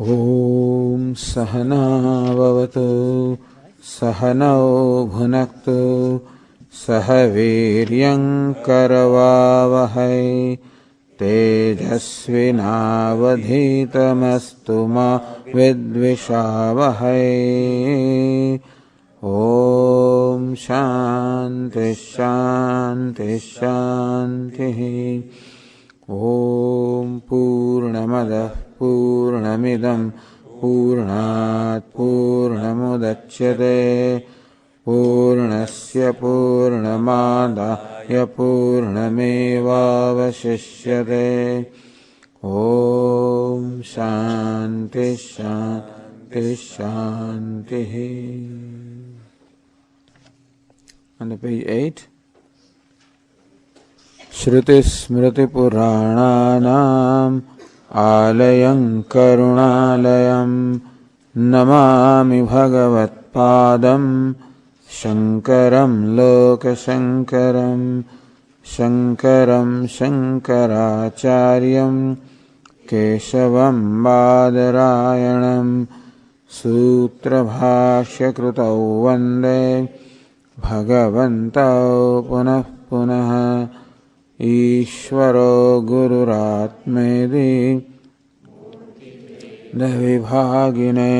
ॐ सहना भवतु सहनौ भुनक्तु सह वीर्यं करवावहै तेजस्विनावधीतमस्तु मा विद्विषावहै। ॐ शान्ति शान्ति शान्तिः। ॐ पूर्णमदः पूर्णमिदं पूर्णात् पूर्णमुदच्यते पूर्णस्य पूर्णमादाय पूर्णमेवावशिष्यते। ॐ शान्ति शान्ति शान्तिः। On the page 8. श्रुतिस्मृतिपुराणानाम् आलयं करुणालयं नमामि भगवत्पादं शङ्करं लोकशङ्करं शङ्करं शङ्कराचार्यं केशवं बादरायणं सूत्रभाष्यकृतौ वन्दे भगवन्तौ पुनः पुनः। ईश्वरो गुरुरात्मेति द्विभागिने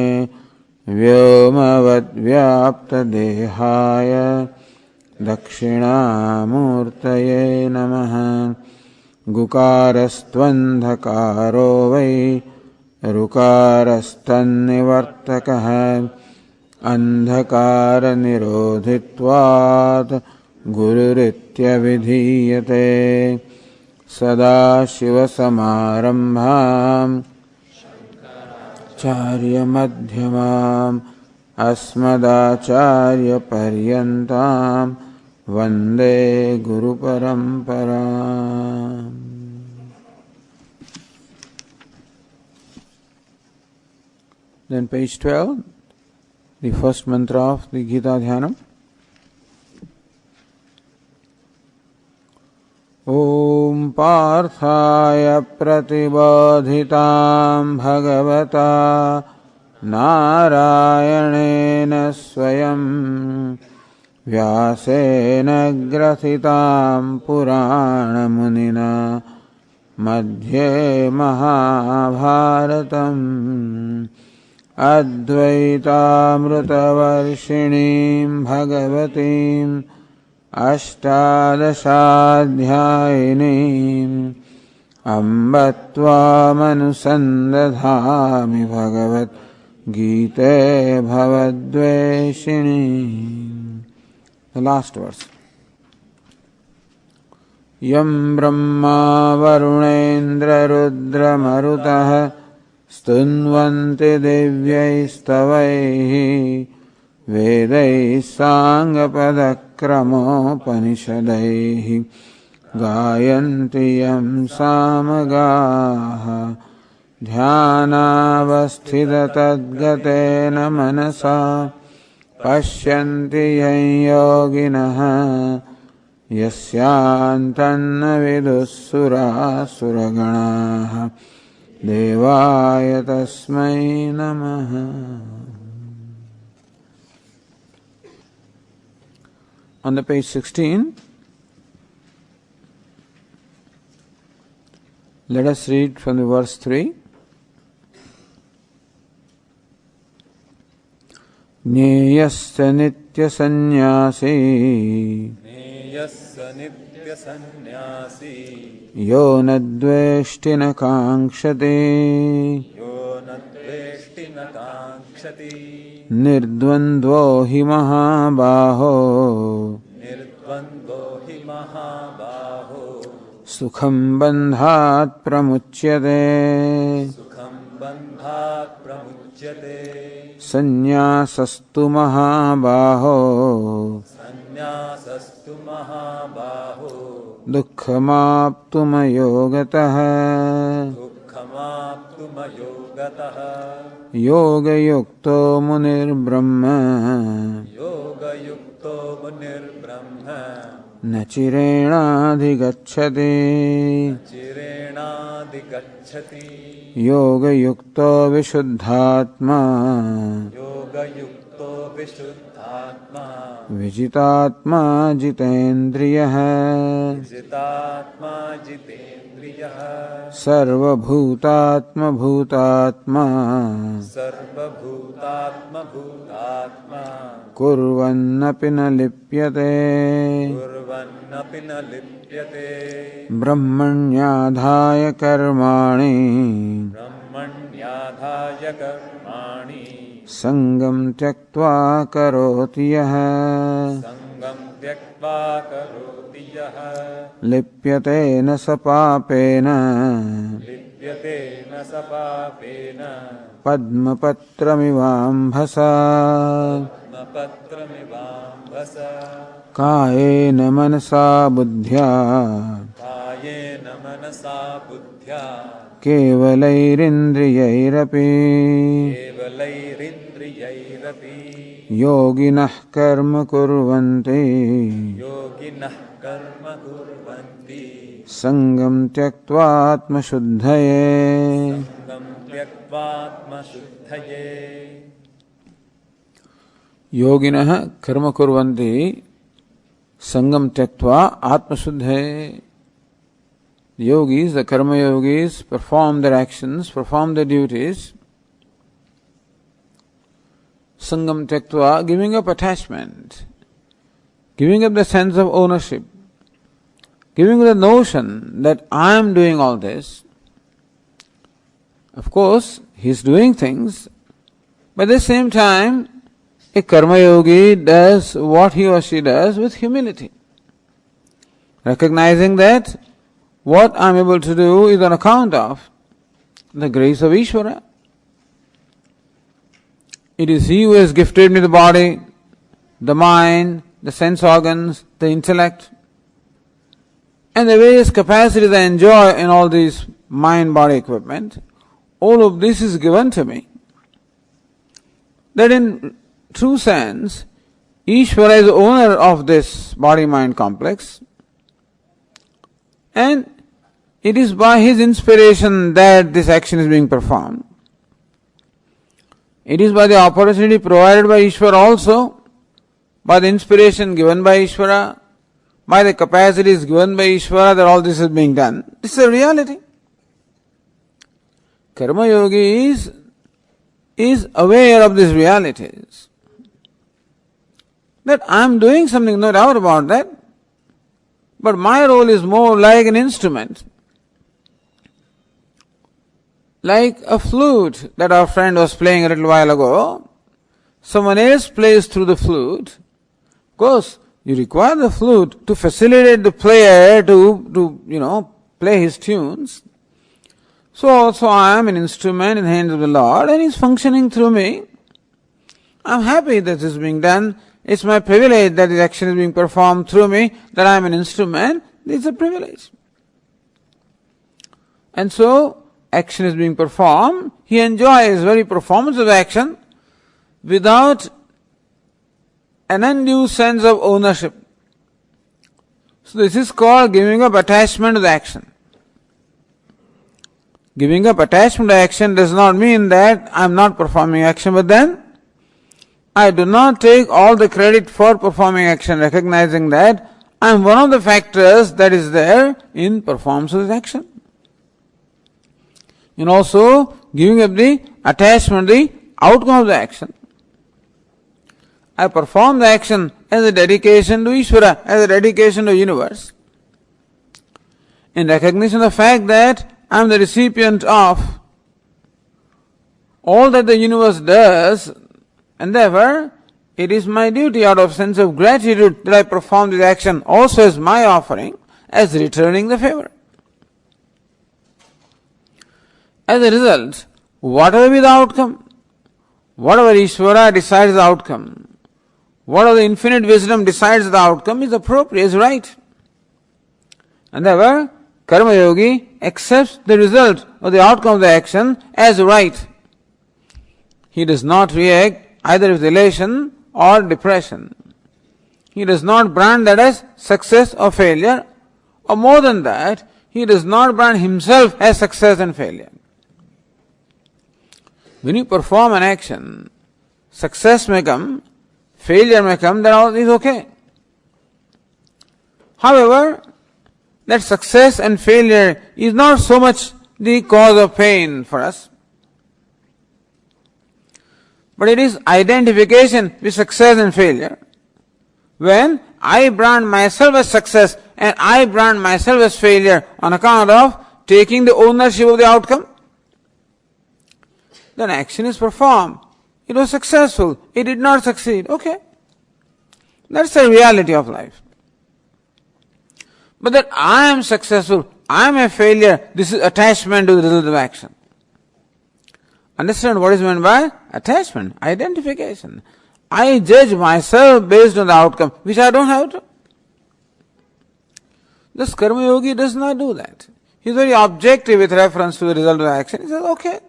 व्योमवद्व्याप्तदेहाय दक्षिणामूर्तये नमः। गुकारस्त्वन्धकारो वै ऋकारस्तन्निवर्तकः अन्धकारनिरोधित्वात् गुरुरित्यभिधीयते। सदाशिवसमारम्भाम् आचार्यमध्यमाम् अस्मदाचार्यपर्यन्ताम् वन्दे गुरुपरम्पराम्। Then page 12, the first mantra of the Gītā Dhyanam. ॐ पार्थाय प्रतिबोधितां भगवता नारायणेन स्वयं व्यासेन ग्रथितां पुराणमुनिना मध्ये महाभारतम् अद्वैतामृतवर्षिणीं भगवतीम् अष्टादशाध्यायिनीम् अम्ब त्वामनुसन्दधामि भगवद्गीते भवद्वेषिणी। The last verse. यं ब्रह्मा वरुणेन्द्ररुद्रमरुतः स्तुन्वन्ति दिव्यैस्तवैः वेदैः साङ्गपदक्रमोपनिषदैः गायन्ति यं सामगाः। ध्यानावस्थिततद्गतेन मनसा पश्यन्ति यं योगिनः यस्यान्तन्न विदुःसुरासुरगणाः देवाय तस्मै नमः। On the page 16, let us read from the verse 3. Jneyasya nitya sannyasi yo nadveshti na kankshati निर्द्वन्द्वो हि महाबाहो सुखं बन्धात् प्रमुच्यते संन्यासस्तु महाबाहो दुःखमाप्तुमयो गतः। योगयुक्तो मुनिर्ब्रह्म न चिरेणाधिगच्छति योगयुक्तो विशुद्धात्मा विजितात्मा जितेन्द्रियः सर्वभूतात्मभूतात्मा कुर्वन्नपि न लिप्यते ब्रह्मण्याधाय कर्माणि संगम त्यक्त्वा करोति यः लिप्यते न स पापेन पद्मपत्रमिवाम्भसा कायेन मनसा बुद्ध्या केवलैरिन्द्रियैरपि योगिनः कर्म कुर्वन्ति संगम त्यक्त्वात्मशुद्धये योगिनः कर्म कुर्वन्ति संगम त्यक्त्वा आत्मशुद्धये. Yogis, the karma yogis, perform their actions, perform their duties, sangam tyaktva, giving up attachment, giving up the sense of ownership, giving up the notion that I am doing all this. Of course, he is doing things, but at the same time, a karma yogi does what he or she does with humility, recognizing that what I am able to do is on account of the grace of Ishvara. It is He who has gifted me the body, the mind, the sense organs, the intellect, and the various capacities I enjoy in all these mind-body equipment. All of this is given to me. That in true sense, Ishvara is the owner of this body-mind complex, and it is by his inspiration that this action is being performed. It is by the opportunity provided by Ishvara also, by the inspiration given by Ishvara, by the capacities given by Ishvara that all this is being done. This is a reality. Karma yogi is aware of these realities. That I am doing something, no doubt about that, but my role is more like an instrument. Like a flute that our friend was playing a little while ago. Someone else plays through the flute. Of course, you require the flute to facilitate the player to play his tunes. So also I am an instrument in the hands of the Lord and He is functioning through me. I am happy that this is being done. It's my privilege that this action is being performed through me, that I am an instrument. It's a privilege. And so, action is being performed, he enjoys very performance of action without an undue sense of ownership. So this is called giving up attachment to the action. Giving up attachment to action does not mean that I am not performing action, but then I do not take all the credit for performing action, recognizing that I am one of the factors that is there in performance of this action. And also giving up the attachment to the outcome of the action. I perform the action as a dedication to Ishvara, as a dedication to the universe, in recognition of the fact that I am the recipient of all that the universe does, and therefore it is my duty out of sense of gratitude that I perform this action also as my offering, as returning the favor. As a result, whatever be the outcome, whatever Ishvara decides the outcome, whatever the infinite wisdom decides the outcome is appropriate, is right. And therefore, Karma yogi accepts the result or the outcome of the action as right. He does not react either with elation or depression. He does not brand that as success or failure, or more than that, he does not brand himself as success and failure. When you perform an action, success may come, failure may come, then all is okay. However, that success and failure is not so much the cause of pain for us, but it is identification with success and failure. When I brand myself as success and I brand myself as failure on account of taking the ownership of the outcome, then action is performed. It was successful. It did not succeed. Okay. That's the reality of life. But that I am successful, I am a failure, this is attachment to the result of action. Understand what is meant by attachment, identification. I judge myself based on the outcome, which I don't have to. This karma yogi does not do that. He is very objective with reference to the result of action. He says, okay,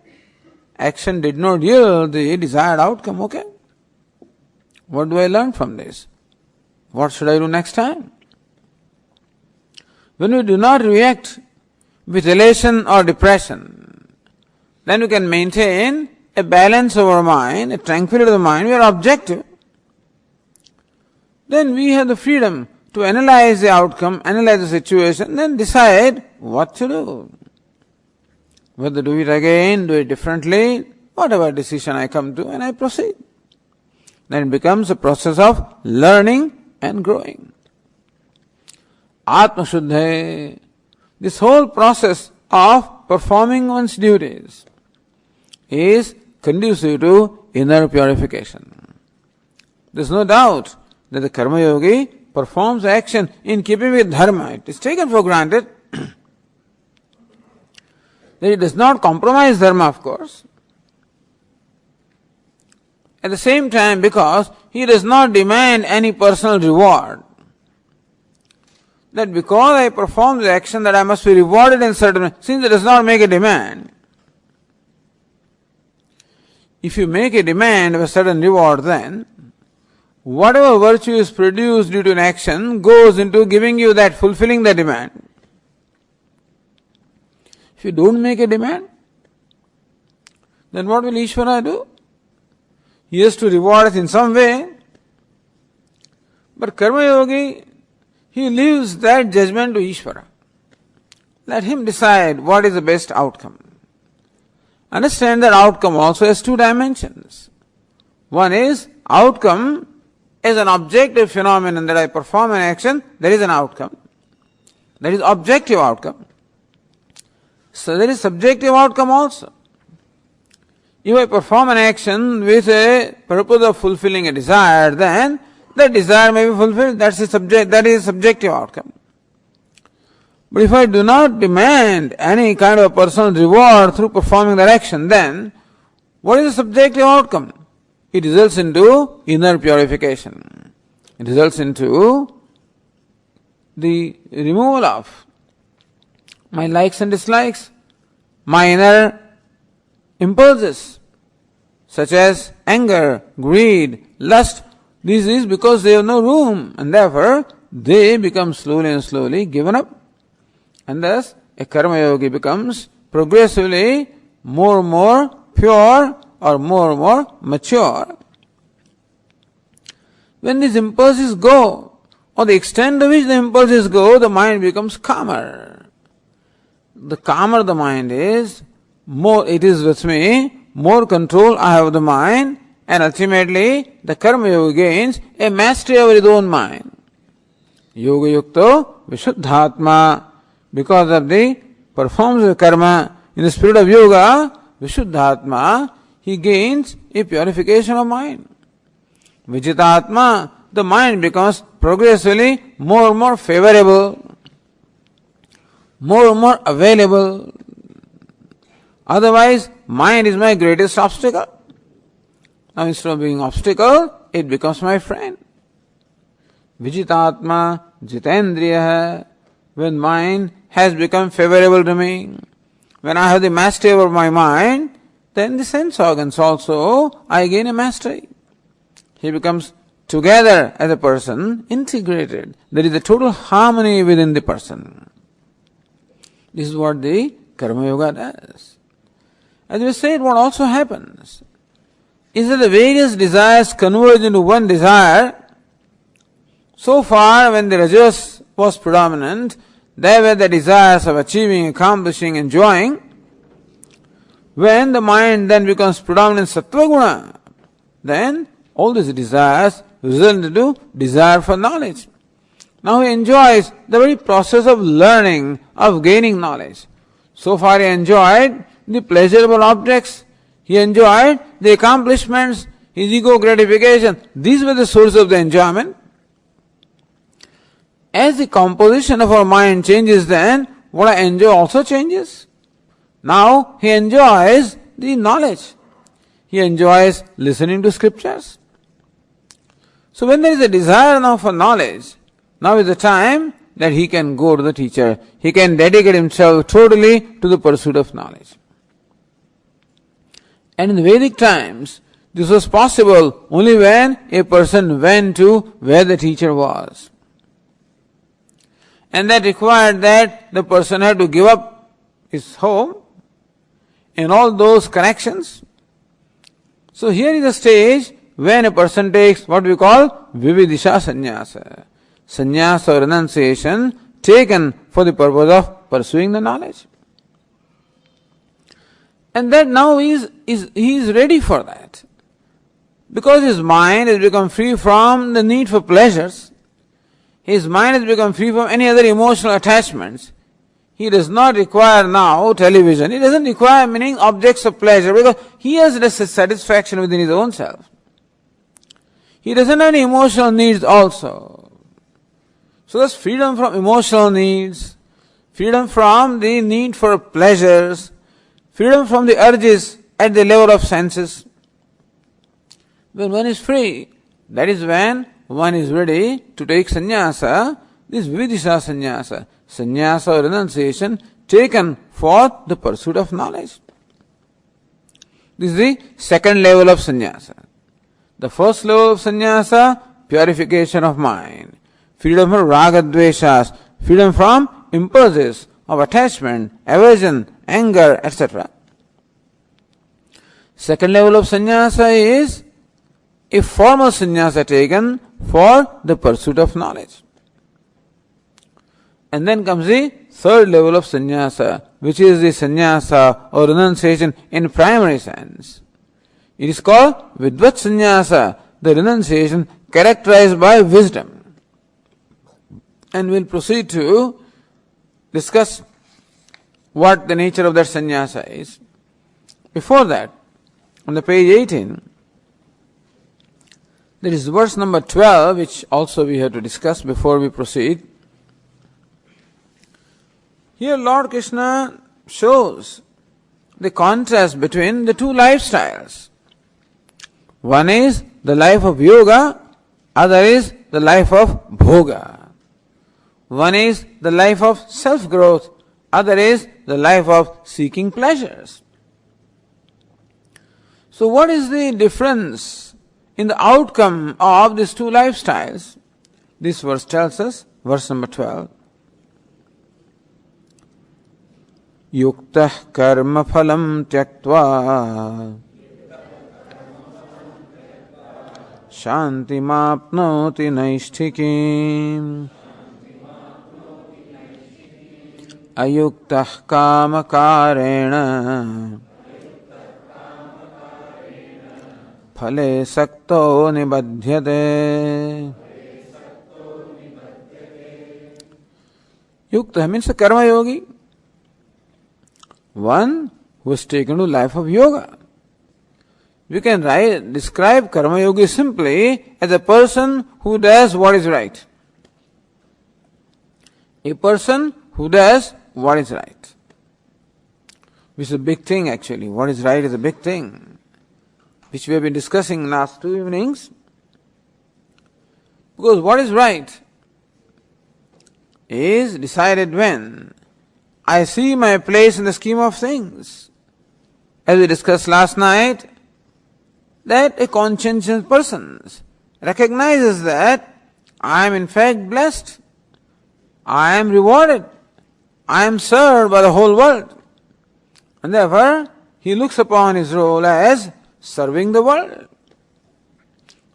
action did not yield the desired outcome, okay. What do I learn from this? What should I do next time? When we do not react with elation or depression, then we can maintain a balance of our mind, a tranquility of the mind. We are objective. Then we have the freedom to analyze the outcome, analyze the situation, then decide what to do. Whether do it again, do it differently, whatever decision I come to, and I proceed. Then it becomes a process of learning and growing. Atma Shuddha, this whole process of performing one's duties is conducive to inner purification. There is no doubt that the karma yogi performs action in keeping with dharma. It is taken for granted that it does not compromise dharma, of course. At the same time, because he does not demand any personal reward, that because I perform the action that I must be rewarded in certain way, since it does not make a demand. If you make a demand of a certain reward, then whatever virtue is produced due to an action goes into giving you that, fulfilling the demand. If you don't make a demand, then what will Ishvara do? He has to reward us in some way. But Karma Yogi, he leaves that judgment to Ishvara. Let him decide what is the best outcome. Understand that outcome also has two dimensions. One is outcome as an objective phenomenon, that I perform an action, there is an outcome. That is objective outcome. So there is subjective outcome also. If I perform an action with a purpose of fulfilling a desire, then that desire may be fulfilled. That is subjective outcome. But if I do not demand any kind of personal reward through performing that action, then what is the subjective outcome? It results into inner purification. It results into the removal of my likes and dislikes, my inner impulses, such as anger, greed, lust. This is because they have no room, and therefore they become slowly and slowly given up. And thus a karma yogi becomes progressively more and more pure or more and more mature. When these impulses go, or the extent to which the impulses go, the mind becomes calmer. The calmer the mind is, more it is with me, more control I have of the mind, and ultimately the karma yogi gains a mastery over his own mind. Yoga yukto vishuddhatma. Because of the performance of karma in the spirit of yoga, vishuddhatma, he gains a purification of mind. Vijitatma, the mind becomes progressively more and more favorable, more and more available. Otherwise, mind is my greatest obstacle. Now instead of being obstacle, it becomes my friend. Vijitatma, jitendriya. when mind has become favorable to me, when I have the mastery over my mind, then the sense organs also, I gain a mastery. He becomes together as a person, integrated. There is a total harmony within the person. This is what the Karma Yoga does. As we said, what also happens is that the various desires converge into one desire. So far, when the Rajas was predominant, there were the desires of achieving, accomplishing, enjoying. When the mind then becomes predominant Sattva Guna, then all these desires result into desire for knowledge. Now he enjoys the very process of learning, of gaining knowledge. So far he enjoyed the pleasurable objects, he enjoyed the accomplishments, his ego gratification. These were the source of the enjoyment. As the composition of our mind changes, then what I enjoy also changes. Now he enjoys the knowledge. He enjoys listening to scriptures. So when there is a desire now for knowledge, now is the time that he can go to the teacher. He can dedicate himself totally to the pursuit of knowledge. And in the Vedic times, this was possible only when a person went to where the teacher was. And that required that the person had to give up his home and all those connections. So here is a stage when a person takes what we call Vividisha Sannyasa. Sannyasa or renunciation taken for the purpose of pursuing the knowledge. And that now he is ready for that. Because his mind has become free from the need for pleasures, his mind has become free from any other emotional attachments. He does not require now television. He doesn't require meaning objects of pleasure because he has this satisfaction within his own self. He doesn't have any emotional needs also. So there's freedom from emotional needs, freedom from the need for pleasures, freedom from the urges at the level of senses. When one is free, that is when one is ready to take sannyasa, this vividisha sannyasa, sannyasa or renunciation taken for the pursuit of knowledge. This is the second level of sannyasa. The first level of sannyasa, purification of mind, freedom from raga dveshas, freedom from impulses of attachment, aversion, anger, etc. Second level of sannyasa is a formal sannyasa taken for the pursuit of knowledge. And then comes the third level of sannyasa, which is the sannyasa or renunciation in primary sense. It is called Vidvat sannyasa, the renunciation characterized by wisdom. And we'll proceed to discuss what the nature of that sannyasa is. Before that, on the page 18, there is verse number 12, which also we have to discuss before we proceed. Here Lord Krishna shows the contrast between the two lifestyles. One is the life of yoga, other is the life of bhoga. One is the life of self-growth, other is the life of seeking pleasures. So what is the difference in the outcome of these two lifestyles? This verse tells us, verse number 12. Yuktah karma phalam tyaktva shanti mapnoti naishtikim ayuktah kama karena phale sakto nibadhyate. Yukta means a karma yogi. One who has taken to life of yoga. We can describe karma yogi simply as a person who does what is right. A person who does what is right. Which is a big thing actually. What is right is a big thing, which we have been discussing last 2 evenings. Because what is right? is decided when I see my place in the scheme of things. As we discussed last night, that a conscientious person recognizes that I am in fact blessed, I am rewarded, I am served by the whole world. And therefore, he looks upon his role as serving the world.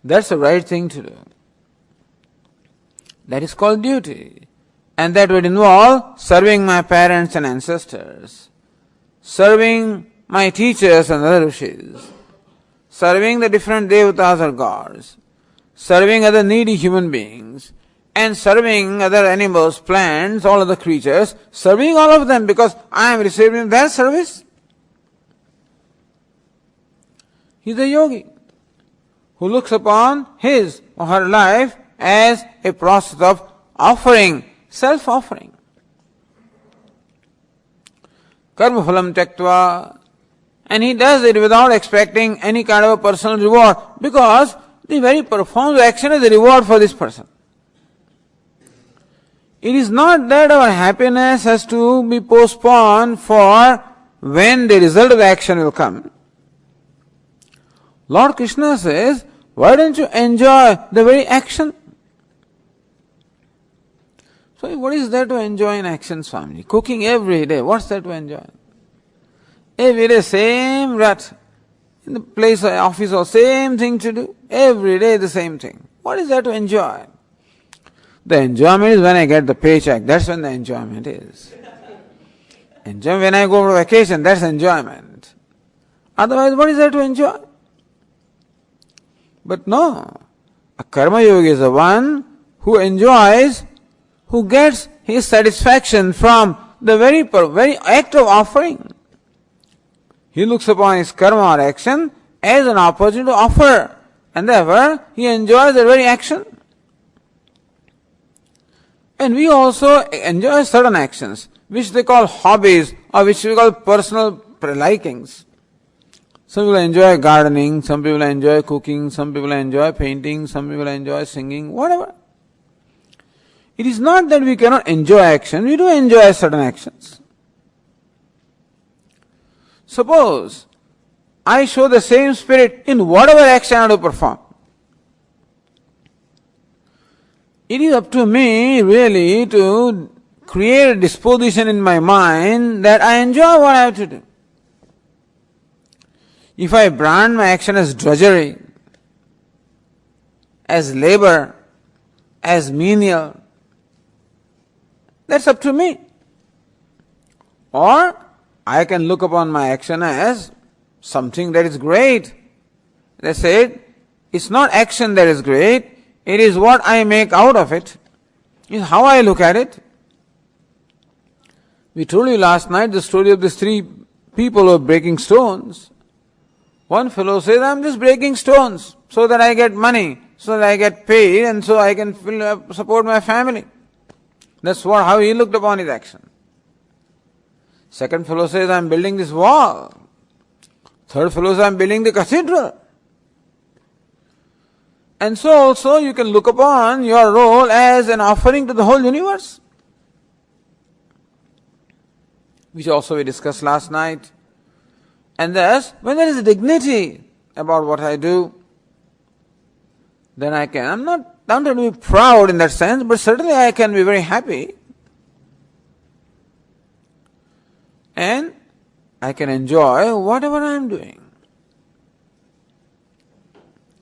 That's the right thing to do. That is called duty. And that would involve serving my parents and ancestors, serving my teachers and other rishis, serving the different devatas or gods, serving other needy human beings, and serving other animals, plants, all other creatures, serving all of them because I am receiving their service. He is a yogi who looks upon his or her life as a process of offering, self-offering. Karma phalam tyaktva. And he does it without expecting any kind of a personal reward, because the very performed action is a reward for this person. It is not that our happiness has to be postponed for when the result of the action will come. Lord Krishna says, why don't you enjoy the very action? So what is there to enjoy in action, Swamiji? Cooking every day, what's there to enjoy? Every day, same rut. In the place of office, or same thing to do. Every day, the same thing. What is there to enjoy? The enjoyment is when I get the paycheck. That's when the enjoyment is. Enjoy when I go on vacation. That's enjoyment. Otherwise, what is there to enjoy? But no. A karma yogi is the one who enjoys, who gets his satisfaction from the very act of offering. He looks upon his karma or action as an opportunity to offer, and therefore he enjoys the very action. And we also enjoy certain actions, which they call hobbies, or which we call personal likings. Some people enjoy gardening, some people enjoy cooking, some people enjoy painting, some people enjoy singing, whatever. It is not that we cannot enjoy action, we do enjoy certain actions. Suppose I show the same spirit in whatever action I do perform. It is up to me really to create a disposition in my mind that I enjoy what I have to do. If I brand my action as drudgery, as labor, as menial, that's up to me. Or I can look upon my action as something that is great. They said, it's not action that is great, it is what I make out of it. It's how I look at it. We told you last night the story of these three people who are breaking stones. One fellow says, I'm just breaking stones so that I get money, so that I get paid, and so I can support my family. That's how he looked upon his action. Second fellow says, I'm building this wall. Third fellow says, I'm building the cathedral. And so also you can look upon your role as an offering to the whole universe, which also we discussed last night. And thus, when there is dignity about what I do, then I'm not going to be proud in that sense, but certainly I can be very happy. And I can enjoy whatever I am doing.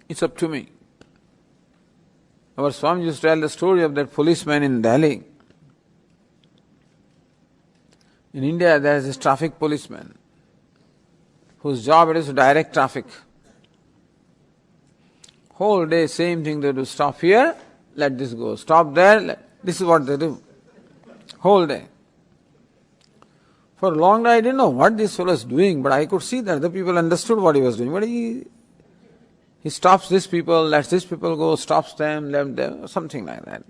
It's up to me. Our Swami used to tell the story of that policeman in Delhi. In India, there is this traffic policeman whose job it is to direct traffic. Whole day, same thing they do. Stop here, let this go. Stop there, this is what they do. Whole day. For a long time, I didn't know what this fellow is doing, but I could see that the people understood what he was doing. But he stops these people, lets these people go, stops them, left them, something like that.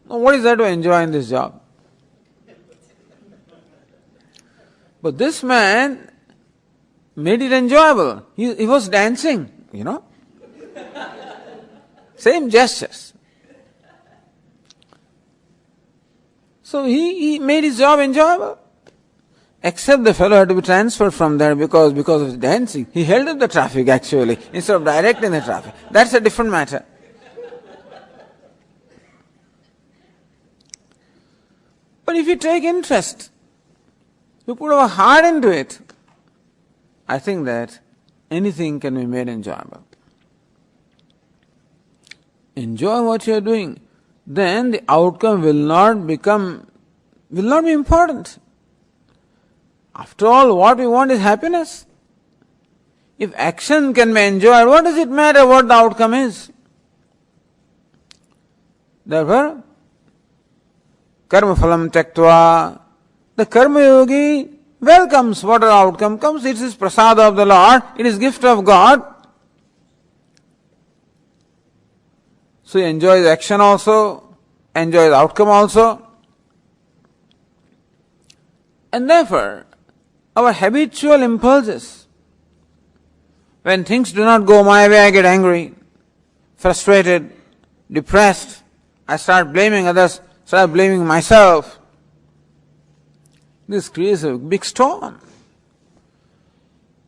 Now, what is there to enjoy in this job? But this man made it enjoyable. He was dancing, Same gestures. So he made his job enjoyable. Except the fellow had to be transferred from there because of his dancing. He held up the traffic actually, instead of directing the traffic. That's a different matter. But if you take interest, you put our heart into it, I think that anything can be made enjoyable. Enjoy what you are doing, then the outcome will not be important. After all, what we want is happiness. If action can be enjoyed, what does it matter what the outcome is? Therefore, karma phalam tyaktva, the karma yogi welcomes whatever outcome comes. It is prasada of the Lord, it is gift of God. So he enjoys action also, enjoys outcome also. And therefore, our habitual impulses, when things do not go my way, I get angry, frustrated, depressed, I start blaming others, start blaming myself. This creates a big storm.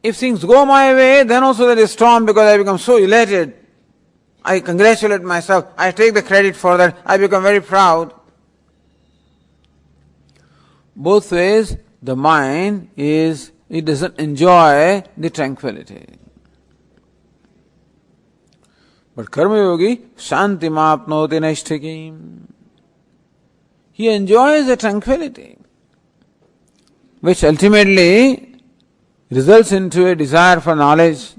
If things go my way, then also there is storm because I become so elated. I congratulate myself, I take the credit for that, I become very proud. Both ways, the mind it doesn't enjoy the tranquility. But karma yogi, shanti mapnoti naishtikim. He enjoys the tranquility, which ultimately results into a desire for knowledge,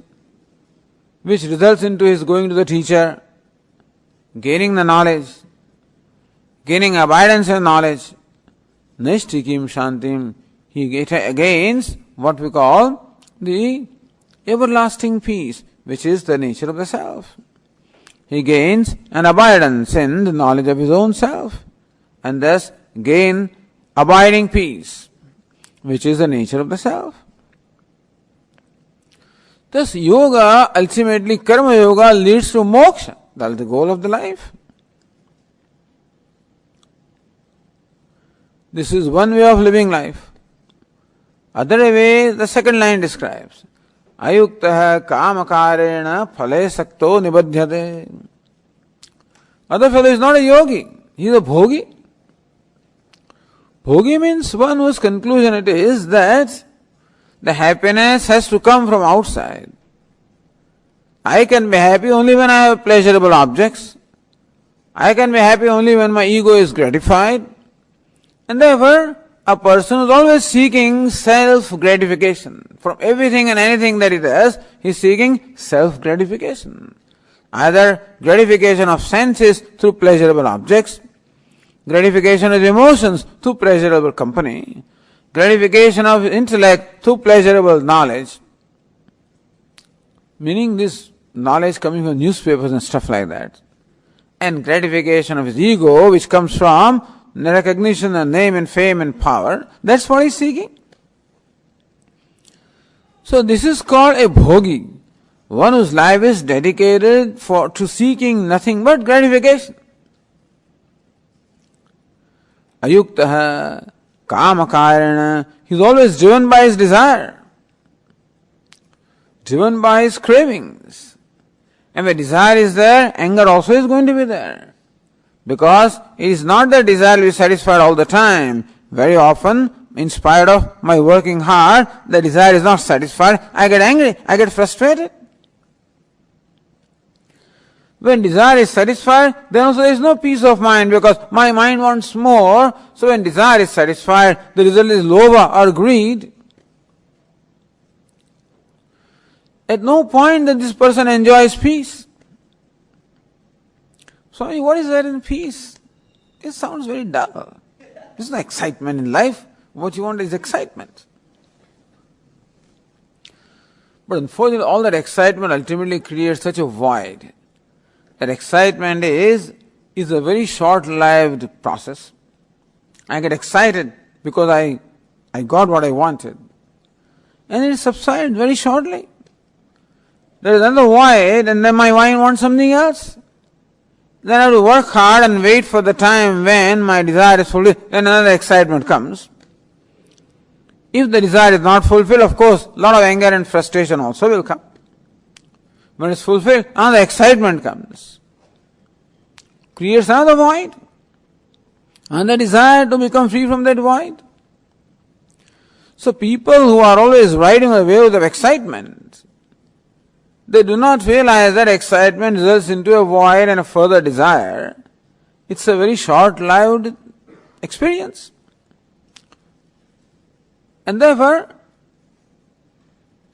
which results into his going to the teacher, gaining the knowledge, gaining abundance in knowledge. Naishtikim shantim, he gains what we call the everlasting peace, which is the nature of the self. He gains an abidance in the knowledge of his own self, and thus gain abiding peace, which is the nature of the self. Thus yoga, ultimately karma yoga, leads to moksha. That is the goal of the life. This is one way of living life. Other way, the second line describes. Ayuktaha kamakarena phale sakto nibadhyate. Other fellow is not a yogi, he is a bhogi. Bhogi means one whose conclusion it is that the happiness has to come from outside. I can be happy only when I have pleasurable objects. I can be happy only when my ego is gratified. And therefore, a person is always seeking self-gratification. From everything and anything that he does, he is seeking self-gratification. Either gratification of senses through pleasurable objects, gratification of emotions through pleasurable company, gratification of intellect through pleasurable knowledge, meaning this knowledge coming from newspapers and stuff like that, and gratification of his ego which comes from recognition and name and fame and power. That's what he's seeking. So this is called a bhogi, one whose life is dedicated to seeking nothing but gratification. Ayuktaha kamakarana, he's always driven by his desire, driven by his cravings. And when desire is there, anger also is going to be there. Because it is not the desire to be satisfied all the time. Very often, in spite of my working hard, the desire is not satisfied. I get angry, I get frustrated. When desire is satisfied, then also there is no peace of mind because my mind wants more. So when desire is satisfied, the result is lobha or greed. At no point that this person enjoys peace. Swami, what is there in peace? It sounds very dull. There's no excitement in life. What you want is excitement. But unfortunately, all that excitement ultimately creates such a void. That excitement is a very short-lived process. I get excited because I got what I wanted. And it subsides very shortly. There is another void and then my mind wants something else. then I have to work hard and wait for the time when my desire is fulfilled, then another excitement comes. If the desire is not fulfilled, of course, a lot of anger and frustration also will come. When it's fulfilled, another excitement comes. Creates another void. And the desire to become free from that void. So people who are always riding the waves of excitement, they do not realize that excitement results into a void and a further desire. It's a very short-lived experience. And therefore,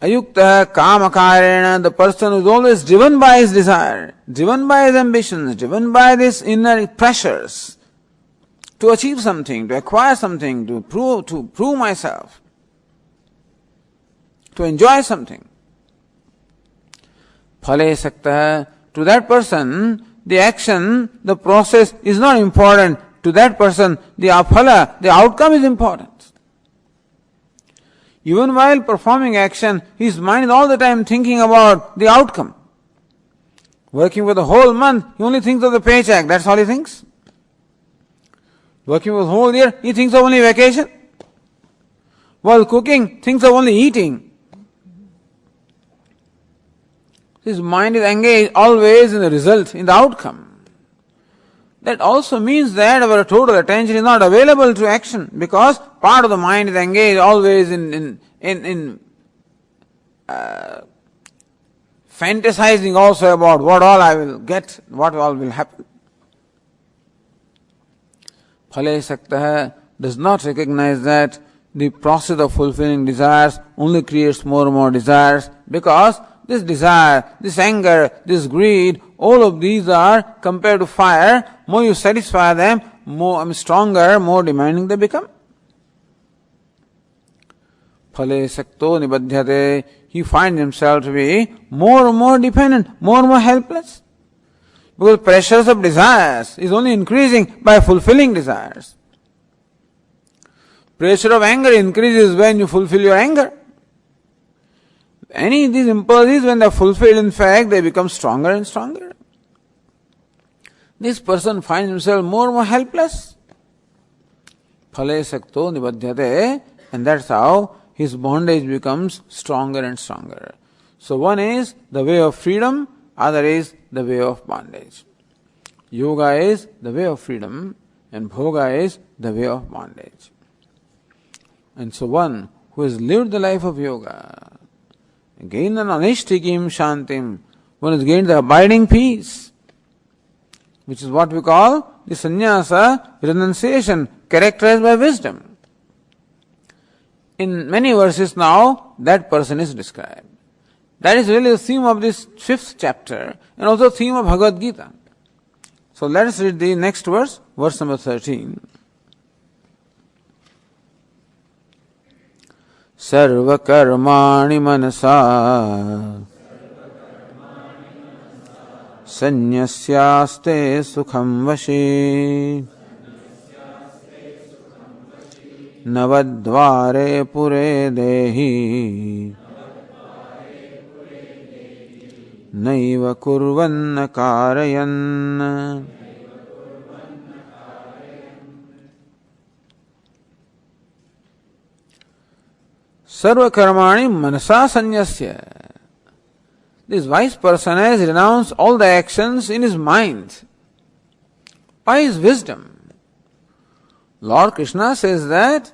ayukta kamakarena, the person who is always driven by his desire, driven by his ambitions, driven by these inner pressures to achieve something, to acquire something, to prove myself, to enjoy something. Phale sakta, to that person, the action, the process is not important. To that person, the phala, the outcome is important. Even while performing action, his mind is all the time thinking about the outcome. Working for the whole month, he only thinks of the paycheck, that's all he thinks. Working for the whole year, he thinks of only vacation. While cooking, thinks of only eating. His mind is engaged always in the result, in the outcome. That also means that our total attention is not available to action because part of the mind is engaged always in fantasizing also about what all I will get, what all will happen. Phale sakta does not recognize that the process of fulfilling desires only creates more and more desires because this desire, this anger, this greed, all of these are compared to fire. More you satisfy them, more stronger, more demanding they become. Phale sakto nibadhyate, he finds himself to be more and more dependent, more and more helpless. Because pressures of desires is only increasing by fulfilling desires. Pressure of anger increases when you fulfill your anger. Any of these impulses, when they are fulfilled, in fact, they become stronger and stronger. This person finds himself more and more helpless. Phale sakto nibadhyate, and that's how his bondage becomes stronger and stronger. So one is the way of freedom, other is the way of bondage. Yoga is the way of freedom, and bhoga is the way of bondage. And so one who has lived the life of yoga, gained an anishtikim shantim, one has gained the abiding peace, which is what we call the sannyasa, renunciation, characterized by wisdom. In many verses now, that person is described. That is really the theme of this 5th chapter, and also the theme of Bhagavad Gītā. So let us read the next verse, verse number 13. Sarva karmani manasa sanyasyaste sukham vashi navadvare pure dehi naiva kurvanna karayan. Sarva karmani manasa sanyasya. This wise person has renounced all the actions in his mind by his wisdom. Lord Krishna says that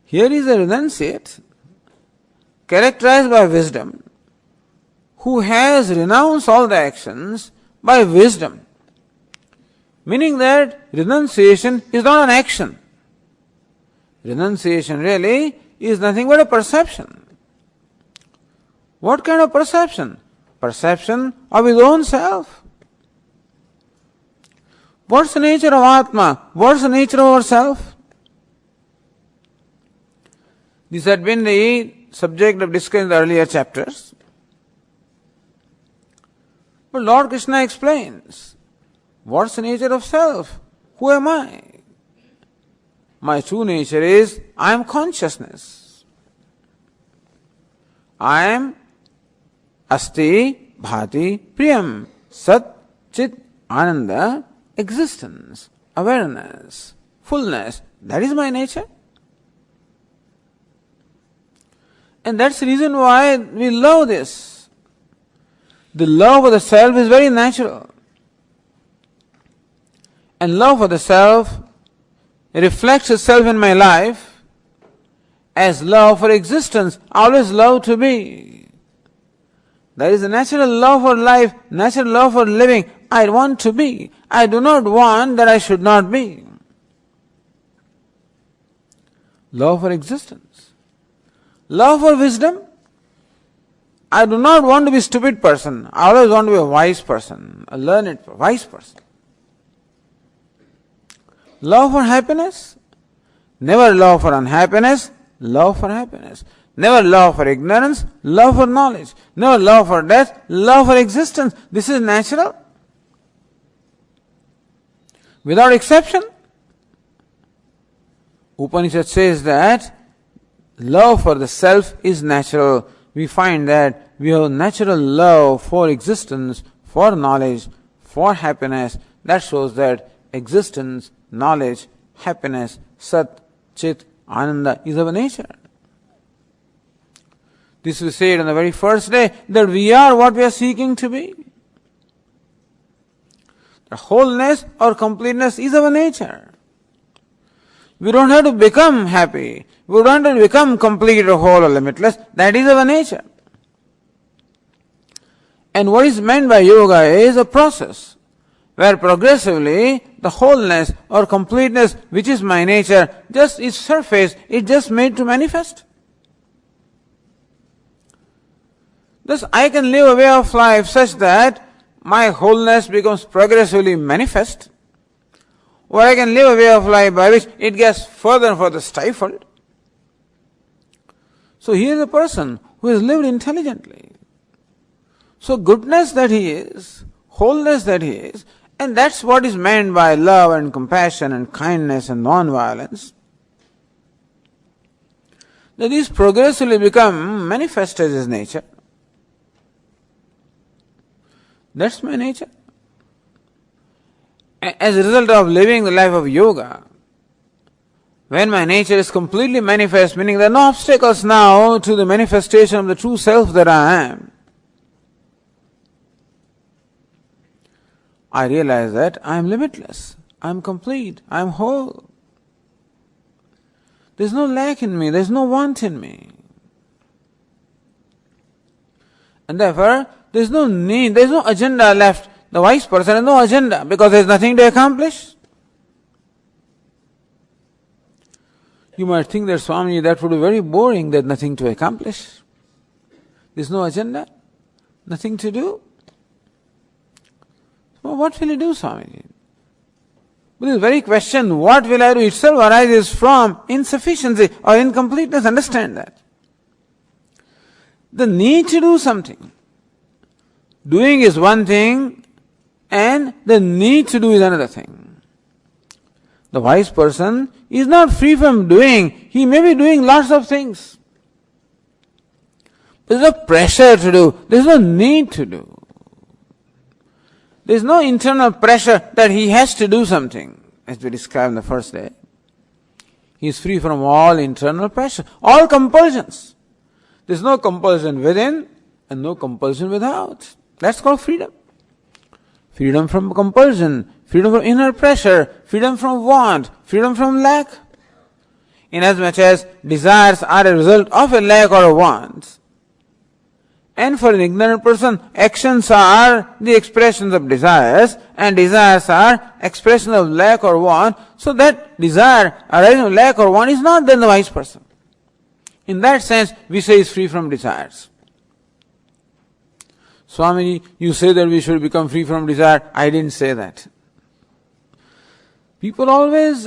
here is a renunciate characterized by wisdom who has renounced all the actions by wisdom. Meaning that renunciation is not an action. Renunciation really is nothing but a perception. What kind of perception? Perception of his own self. What's the nature of Atma? What's the nature of ourself? This had been the subject of discussion in the earlier chapters. But Lord Krishna explains, what's the nature of self? Who am I? My true nature is, I am consciousness. I am Asti Bhati Priyam Sat Chit Ananda existence, awareness, fullness. That is my nature. And that's the reason why we love this. The love of the self is very natural. And love for the self reflects itself in my life as love for existence, always love to be. There is a natural love for life, natural love for living. I want to be. I do not want that I should not be. Love for existence. Love for wisdom. I do not want to be a stupid person. I always want to be a wise person, a learned, wise person. Love for happiness. Never love for unhappiness, love for happiness. Never love for ignorance, love for knowledge. Never love for death, love for existence. This is natural. Without exception. Upanishad says that love for the self is natural. We find that we have natural love for existence, for knowledge, for happiness. That shows that existence, knowledge, happiness, Sat, Chit, Ananda is our nature. This we said on the very first day, that we are what we are seeking to be. The wholeness or completeness is our nature. We don't have to become happy. We don't have to become complete or whole or limitless. That is our nature. And what is meant by yoga is a process where progressively the wholeness or completeness, which is my nature, just its surface, is just made to manifest. Thus, I can live a way of life such that my wholeness becomes progressively manifest, or I can live a way of life by which it gets further and further stifled. So here is a person who has lived intelligently. So goodness that he is, wholeness that he is, and that's what is meant by love and compassion and kindness and non-violence. That these progressively become manifest as his nature. That's my nature. As a result of living the life of yoga, when my nature is completely manifest, meaning there are no obstacles now to the manifestation of the true self that I am, I realize that I am limitless, I am complete, I am whole. There is no lack in me, there is no want in me. And therefore, there is no need, there is no agenda left. The wise person has no agenda because there is nothing to accomplish. You might think that, Swami, that would be very boring, there is nothing to accomplish. There is no agenda, nothing to do. Well, what will you do, Swami? But this very question, what will I do, itself arises from insufficiency or incompleteness. Understand that. The need to do something. Doing is one thing, and the need to do is another thing. The wise person is not free from doing. He may be doing lots of things. There is no pressure to do. There is no need to do. There is no internal pressure that he has to do something, as we described in the first day. He is free from all internal pressure, all compulsions. There is no compulsion within and no compulsion without. That's called freedom. Freedom from compulsion, freedom from inner pressure, freedom from want, freedom from lack. Inasmuch as desires are a result of a lack or a want, and for an ignorant person, actions are the expressions of desires, and desires are expressions of lack or want, so that desire arising from lack or want is not then the wise person. In that sense, we say he is free from desires. Swami, you say that we should become free from desire. I didn't say that. People always,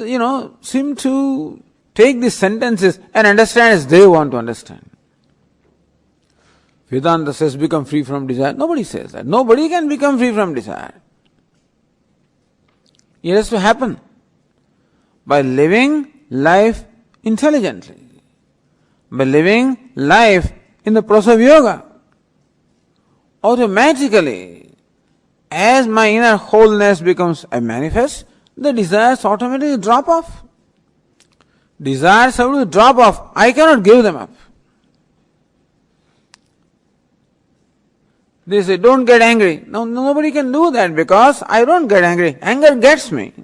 seem to take these sentences and understand as they want to understand. Vedanta says become free from desire. Nobody says that. Nobody can become free from desire. It has to happen by living life intelligently, by living life in the process of yoga. Automatically, as my inner wholeness becomes manifest, the desires automatically drop off. Desires have to drop off. I cannot give them up. They say, don't get angry. No, nobody can do that because I don't get angry. Anger gets me.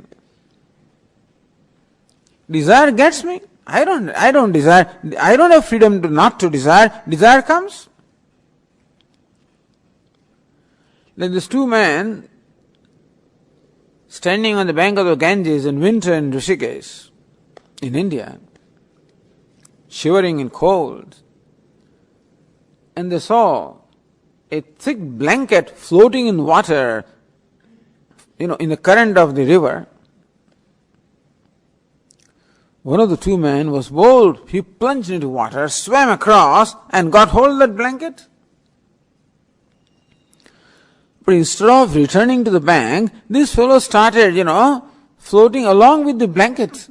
Desire gets me. I don't desire. I don't have freedom to not to desire. Desire comes. Like these two men standing on the bank of the Ganges in winter in Rishikesh, in India, shivering in cold, and they saw a thick blanket floating in water, in the current of the river. One of the two men was bold. He plunged into water, swam across, and got hold of that blanket. But instead of returning to the bank, this fellow started, floating along with the blanket.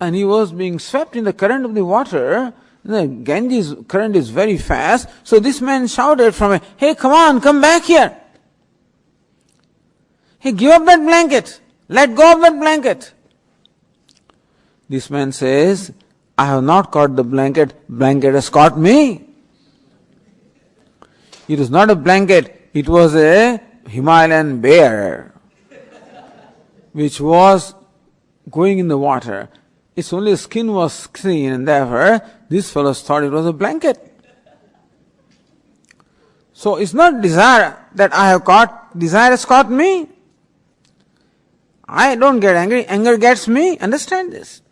And he was being swept in the current of the water. The Ganges current is very fast. So this man shouted from it, hey, come on, come back here. Hey, give up that blanket. Let go of that blanket. This man says, I have not caught the blanket. Blanket has caught me. It was not a blanket. It was a Himalayan bear which was going in the water. Its only skin was seen, and therefore these fellows thought it was a blanket. So it's not desire that I have caught, desire has caught me. I don't get angry, anger gets me. Understand this.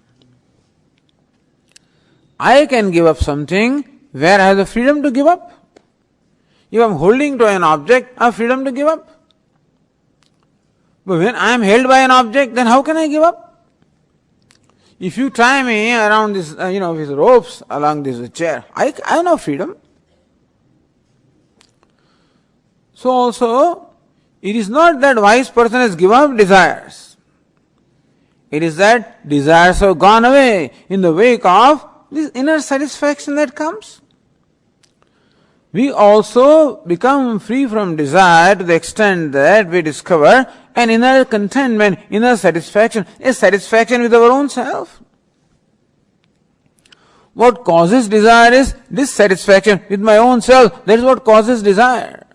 I can give up something where I have the freedom to give up. If I am holding to an object, I have freedom to give up. But when I am held by an object, then how can I give up? If you tie me around this, with ropes along this chair, I have no freedom. So also, it is not that wise person has given up desires. It is that desires have gone away in the wake of this inner satisfaction that comes. We also become free from desire to the extent that we discover an inner contentment, inner satisfaction, a satisfaction with our own self. What causes desire is dissatisfaction with my own self. That is what causes desire.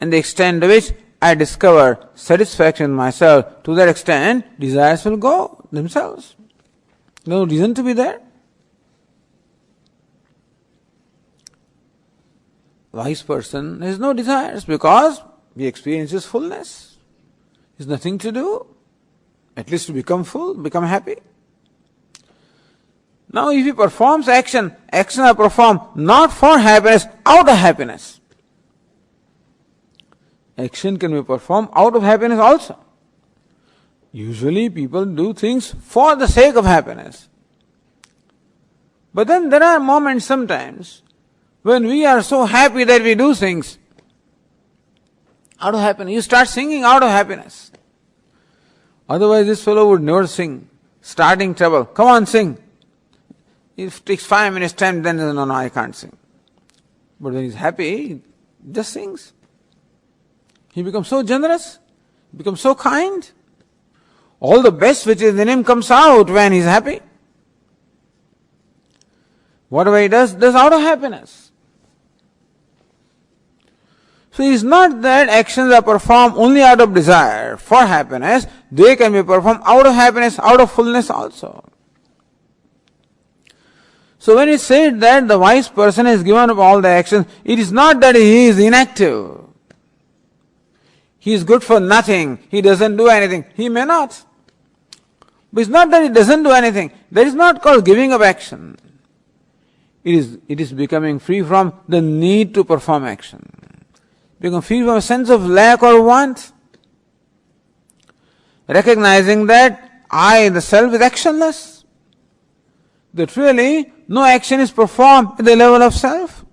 And the extent to which I discover satisfaction in myself, to that extent, desires will go themselves. No reason to be there. Wise person has no desires because he experiences fullness. There's nothing to do, at least to become full, become happy. Now if he performs actions are performed not for happiness, out of happiness. Action can be performed out of happiness also. Usually people do things for the sake of happiness. But then there are moments sometimes when we are so happy that we do things out of happiness. You start singing out of happiness. Otherwise this fellow would never sing. Starting trouble. Come on, sing. If it takes 5 minutes time, then no, I can't sing. But when he's happy, he just sings. He becomes so generous, becomes so kind. All the best which is in him comes out when he's happy. Whatever he does out of happiness. So it's not that actions are performed only out of desire for happiness, they can be performed out of happiness, out of fullness also. So when it's said that the wise person has given up all the actions, it is not that he is inactive. He is good for nothing, he doesn't do anything. He may not. But it's not that he doesn't do anything. That is not called giving up action. It is becoming free from the need to perform action. Become free from a sense of lack or want. Recognizing that I, the self, is actionless. That really no action is performed at the level of self.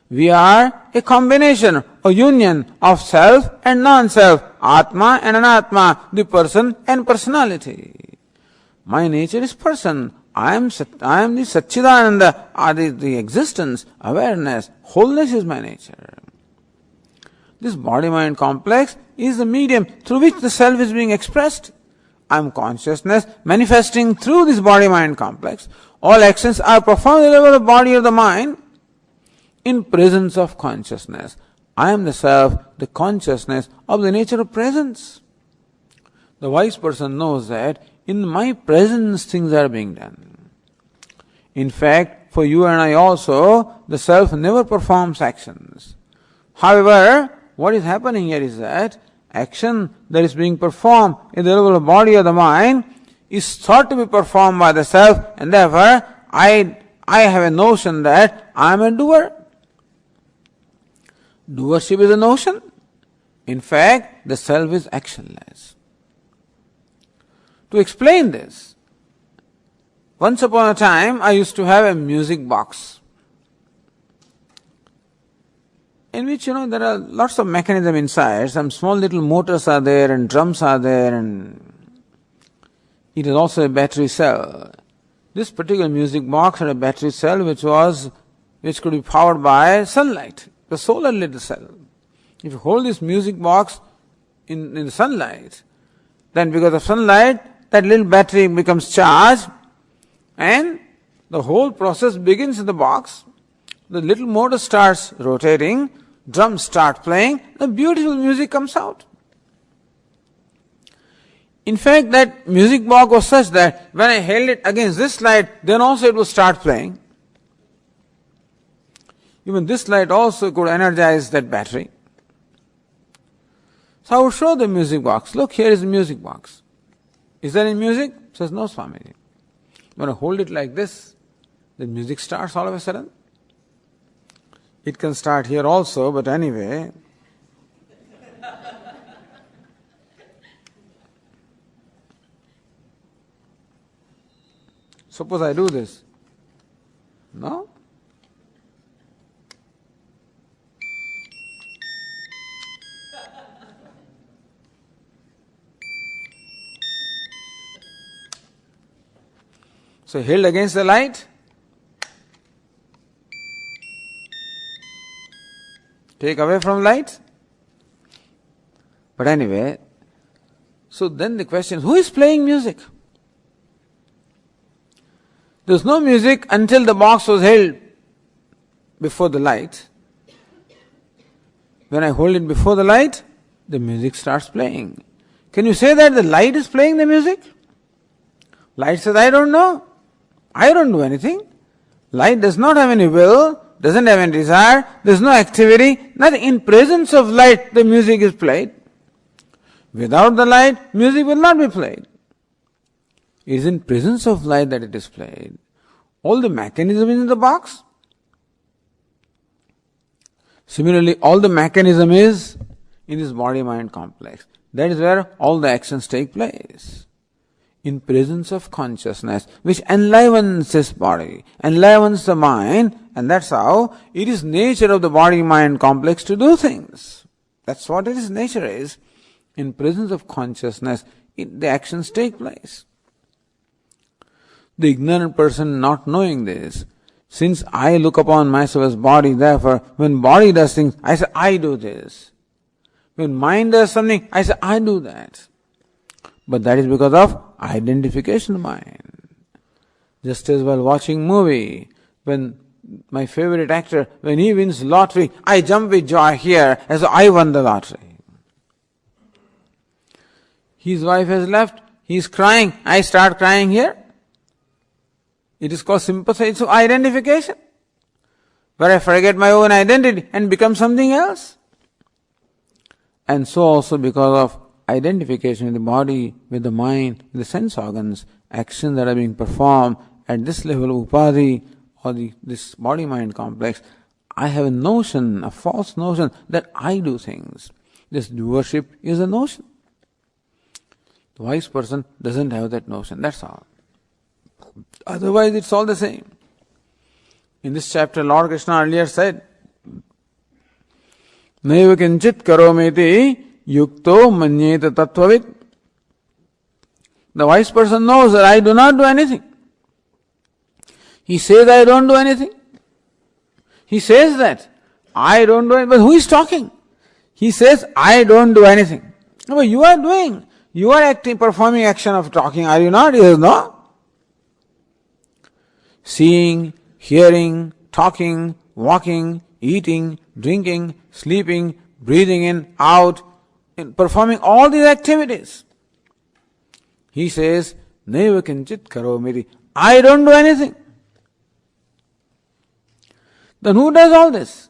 We are a combination, a union of self and non-self, Atma and Anatma, the person and personality. My nature is person. I am the Satchidananda, the existence, awareness, wholeness is my nature. This body-mind complex is the medium through which the self is being expressed. I am consciousness manifesting through this body-mind complex. All actions are performed at the level of body or the mind in presence of consciousness. I am the self, the consciousness of the nature of presence. The wise person knows that in my presence things are being done. In fact, for you and I also, the self never performs actions. However, what is happening here is that action that is being performed in the level of body or the mind is thought to be performed by the self, and therefore I have a notion that I am a doer. Doership is a notion. In fact, the self is actionless. To explain this, once upon a time I used to have a music box in which, there are lots of mechanism inside. Some small little motors are there and drums are there, and it is also a battery cell. This particular music box had a battery cell which could be powered by sunlight, the solar little cell. If you hold this music box in the sunlight, then because of sunlight, that little battery becomes charged and the whole process begins in the box. The little motor starts rotating, drums start playing, the beautiful music comes out. In fact, that music box was such that when I held it against this light, then also it would start playing. Even this light also could energize that battery. So I would show the music box. Look, here is the music box. Is there any music? Says, no, Swamiji. When I hold it like this, the music starts all of a sudden. It can start here also, but anyway. Suppose I do this. No? So held against the light. Take away from light. But anyway, so then the question is, who is playing music? There was no music until the box was held before the light. When I hold it before the light, the music starts playing. Can you say that the light is playing the music? Light says, I don't know. I don't do anything. Light does not have any will, doesn't have any desire, there's no activity, nothing. In presence of light, the music is played. Without the light, music will not be played. It is in presence of light that it is played. All the mechanism is in the box. Similarly, all the mechanism is in this body-mind complex. That is where all the actions take place. In presence of consciousness, which enlivens this body, enlivens the mind, and that's how it is nature of the body-mind complex to do things. That's what its nature is. In presence of consciousness, the actions take place. The ignorant person not knowing this, since I look upon myself as body, therefore, when body does things, I say, I do this. When mind does something, I say, I do that. But that is because of identification mind. Just as while watching movie, when my favorite actor, when he wins lottery, I jump with joy here as I won the lottery. His wife has left, he is crying, I start crying here. It is called sympathy, so identification. Where I forget my own identity and become something else. And so also because of identification with the body, with the mind, with the sense organs, actions that are being performed at this level of upadhi or this body-mind complex, I have a notion, a false notion that I do things. This doership is a notion. The wise person doesn't have that notion, that's all. Otherwise it's all the same. In this chapter, Lord Krishna earlier said, Naiva kinchit karometi yukto manyeta tattvavit. The wise person knows that I do not do anything. He says I don't do anything. He says that I don't do anything, but who is talking? He says, I don't do anything. No, but you are doing. You are acting, performing action of talking, are you not? He says, no. Seeing, hearing, talking, walking, eating, drinking, sleeping, breathing in, out, performing all these activities. He says, Neva kinchit karomiti. I don't do anything. Then who does all this?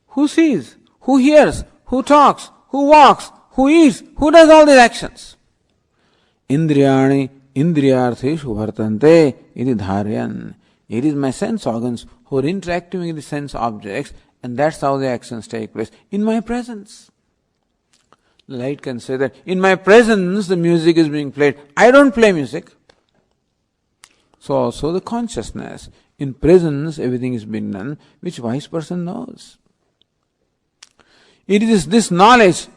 Who sees? Who hears? Who talks? Who walks? Who eats? Who does all these actions? Indriyani indriyartheshu vartante iti dharyan. It is my sense organs who are interacting with the sense objects, and that's how the actions take place. In my presence. The light can say that, in my presence the music is being played. I don't play music. So also the consciousness. In presence everything is being done, which wise person knows. It is this knowledge,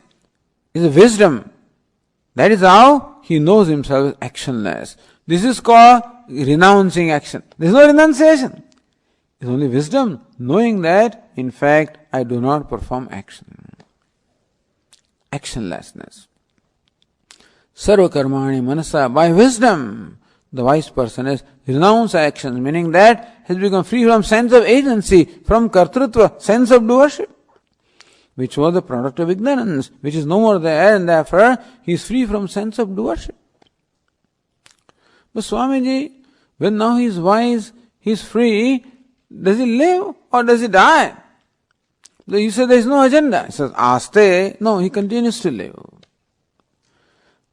is a wisdom. That is how he knows himself as actionless. This is called renouncing action. There is no renunciation. It's only wisdom, knowing that, in fact, I do not perform action. Actionlessness. Sarva karmani manasa. By wisdom, the wise person has renounced actions, meaning that has become free from sense of agency, from kartrutva, sense of doership, which was the product of ignorance, which is no more there, and therefore he is free from sense of doership. But Swamiji, when now he is wise, he is free, does he live or does he die? So you say there is no agenda. He says, Aste, no, he continues to live.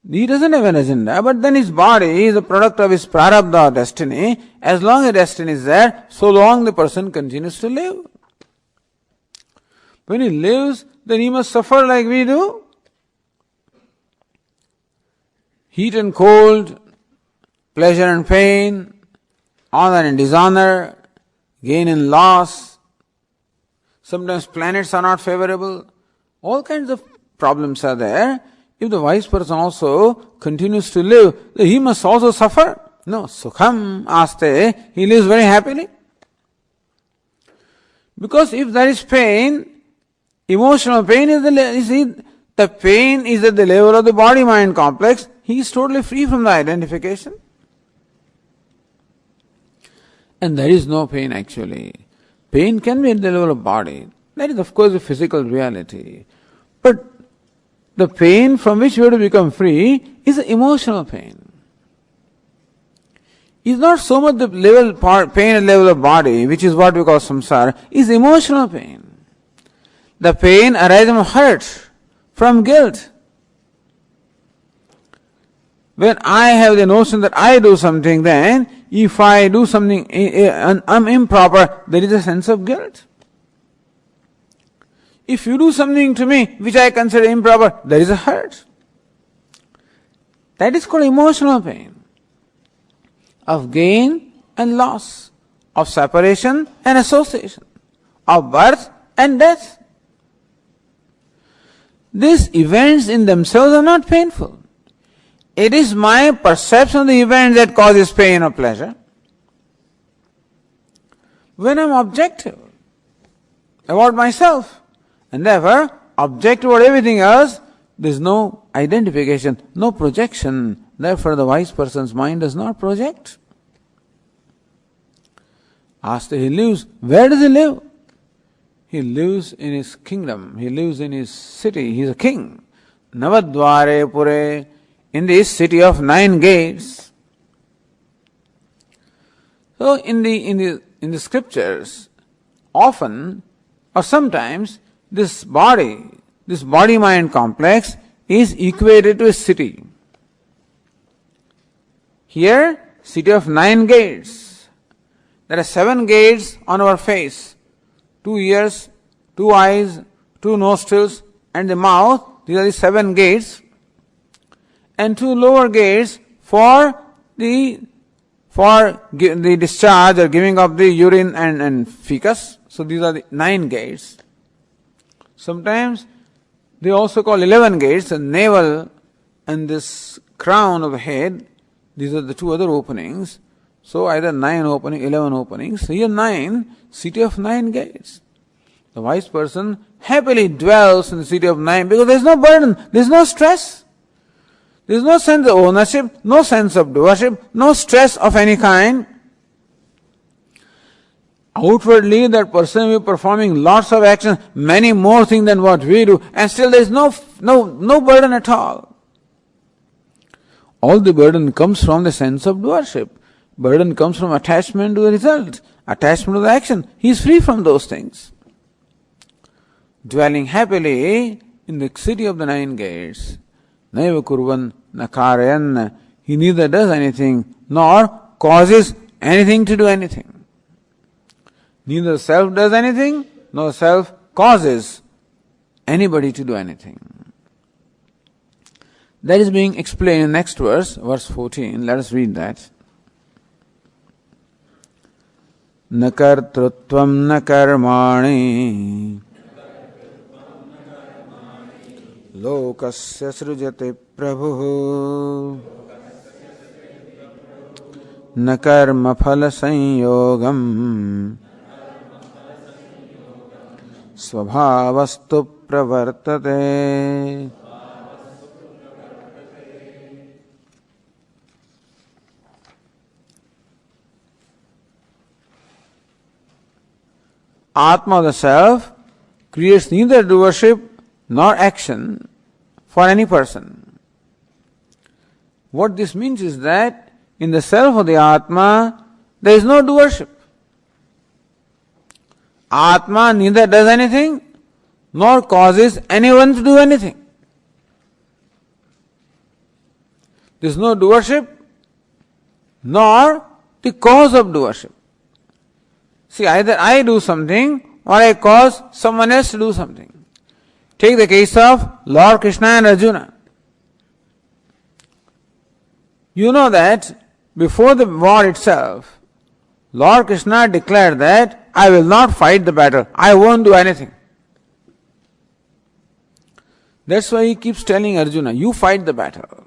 He doesn't have an agenda, but then his body is a product of his prarabdha or destiny. As long as destiny is there, so long the person continues to live. When he lives, then he must suffer like we do. Heat and cold, pleasure and pain, honor and dishonor, gain and loss. Sometimes planets are not favorable. All kinds of problems are there. If the wise person also continues to live, he must also suffer. No, sukham aste, he lives very happily. Because if there is pain, emotional pain is the pain is at the level of the body-mind complex, he is totally free from the identification. And there is no pain actually. Pain can be at the level of body. That is of course a physical reality. But the pain from which we have to become free is the emotional pain. It's not so much the pain at the level of body, which is what we call samsara, is emotional pain. The pain arises from hurt, from guilt. When I have the notion that I do something, then if I do something improper, there is a sense of guilt. If you do something to me which I consider improper, there is a hurt. That is called emotional pain. Of gain and loss, of separation and association, of birth and death. These events in themselves are not painful. It is my perception of the event that causes pain or pleasure. When I am objective about myself, and therefore objective about everything else, there is no identification, no projection. Therefore the wise person's mind does not project. After he lives, where does he live? He lives in his kingdom, he lives in his city, he is a king. Navadvare pure, in this city of 9 gates. So in the scriptures, often or sometimes this body-mind complex is equated to a city. Here, city of 9 gates. There are 7 gates on our face. 2 ears, 2 eyes, 2 nostrils, and the mouth. These are the 7 gates. And 2 lower gates for the discharge or giving of the urine and fecus. So these are the 9 gates. Sometimes they also call 11 gates, the navel and this crown of the head. These are the 2 other openings. So either 9 openings, 11 openings. So here 9, city of 9 gates. The wise person happily dwells in the city of nine because there is no burden, there is no stress. There is no sense of ownership, no sense of doership, no stress of any kind. Outwardly, that person will be performing lots of actions, many more things than what we do, and still there is no burden at all. All the burden comes from the sense of doership. Burden comes from attachment to the result, attachment to the action. He is free from those things. Dwelling happily in the city of the nine gates. Naiva kurvan na karayan. He neither does anything nor causes anything to do anything. Neither self does anything nor self causes anybody to do anything. That is being explained in the next verse, verse 14. Let us read that. न कर्तृत्वं न कर्माणि लोकस्य सृजति प्रभुः न कर्मफल संयोगम् स्वभावस्तु प्रवर्तते. Atma, the self, creates neither doership nor action for any person. What this means is that in the self of the Atma, there is no doership. Atma neither does anything nor causes anyone to do anything. There is no doership nor the cause of doership. See, either I do something or I cause someone else to do something. Take the case of Lord Krishna and Arjuna. You know that before the war itself, Lord Krishna declared that I will not fight the battle. I won't do anything. That's why he keeps telling Arjuna, you fight the battle.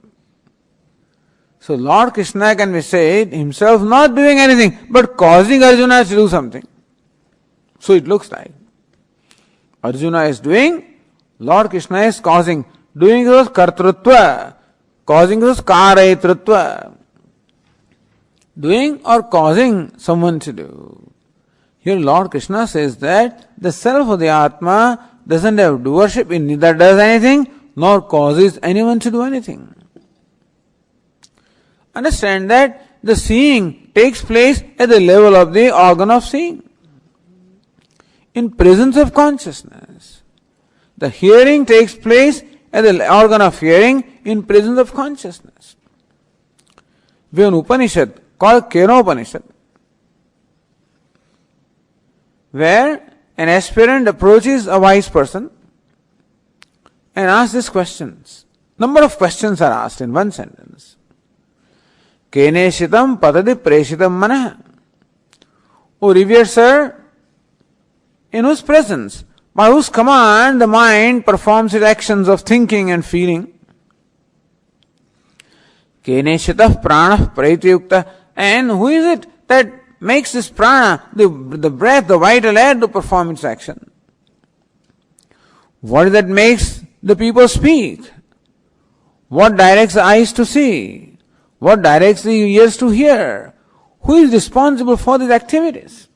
So Lord Krishna can be said himself not doing anything, but causing Arjuna to do something. So it looks like Arjuna is doing, Lord Krishna is causing. Doing was kartrutva, causing was karayitrutva. Doing or causing someone to do. Here Lord Krishna says that the self of the Atma doesn't have doership, it neither does anything nor causes anyone to do anything. Understand that the seeing takes place at the level of the organ of seeing. In presence of consciousness. The hearing takes place at the organ of hearing in presence of consciousness. We have an Upanishad called Kenopanishad, where an aspirant approaches a wise person and asks these questions. Number of questions are asked in one sentence. Keneshitam patadi preshitam manah. O revered sir, in whose presence, by whose command the mind performs its actions of thinking and feeling. Keneshitah pranah praitiyukta. And who is it that makes this prana, the breath, the vital air to perform its action? What is that makes the people speak? What directs the eyes to see? What directs the ears to hear? Who is responsible for these activities?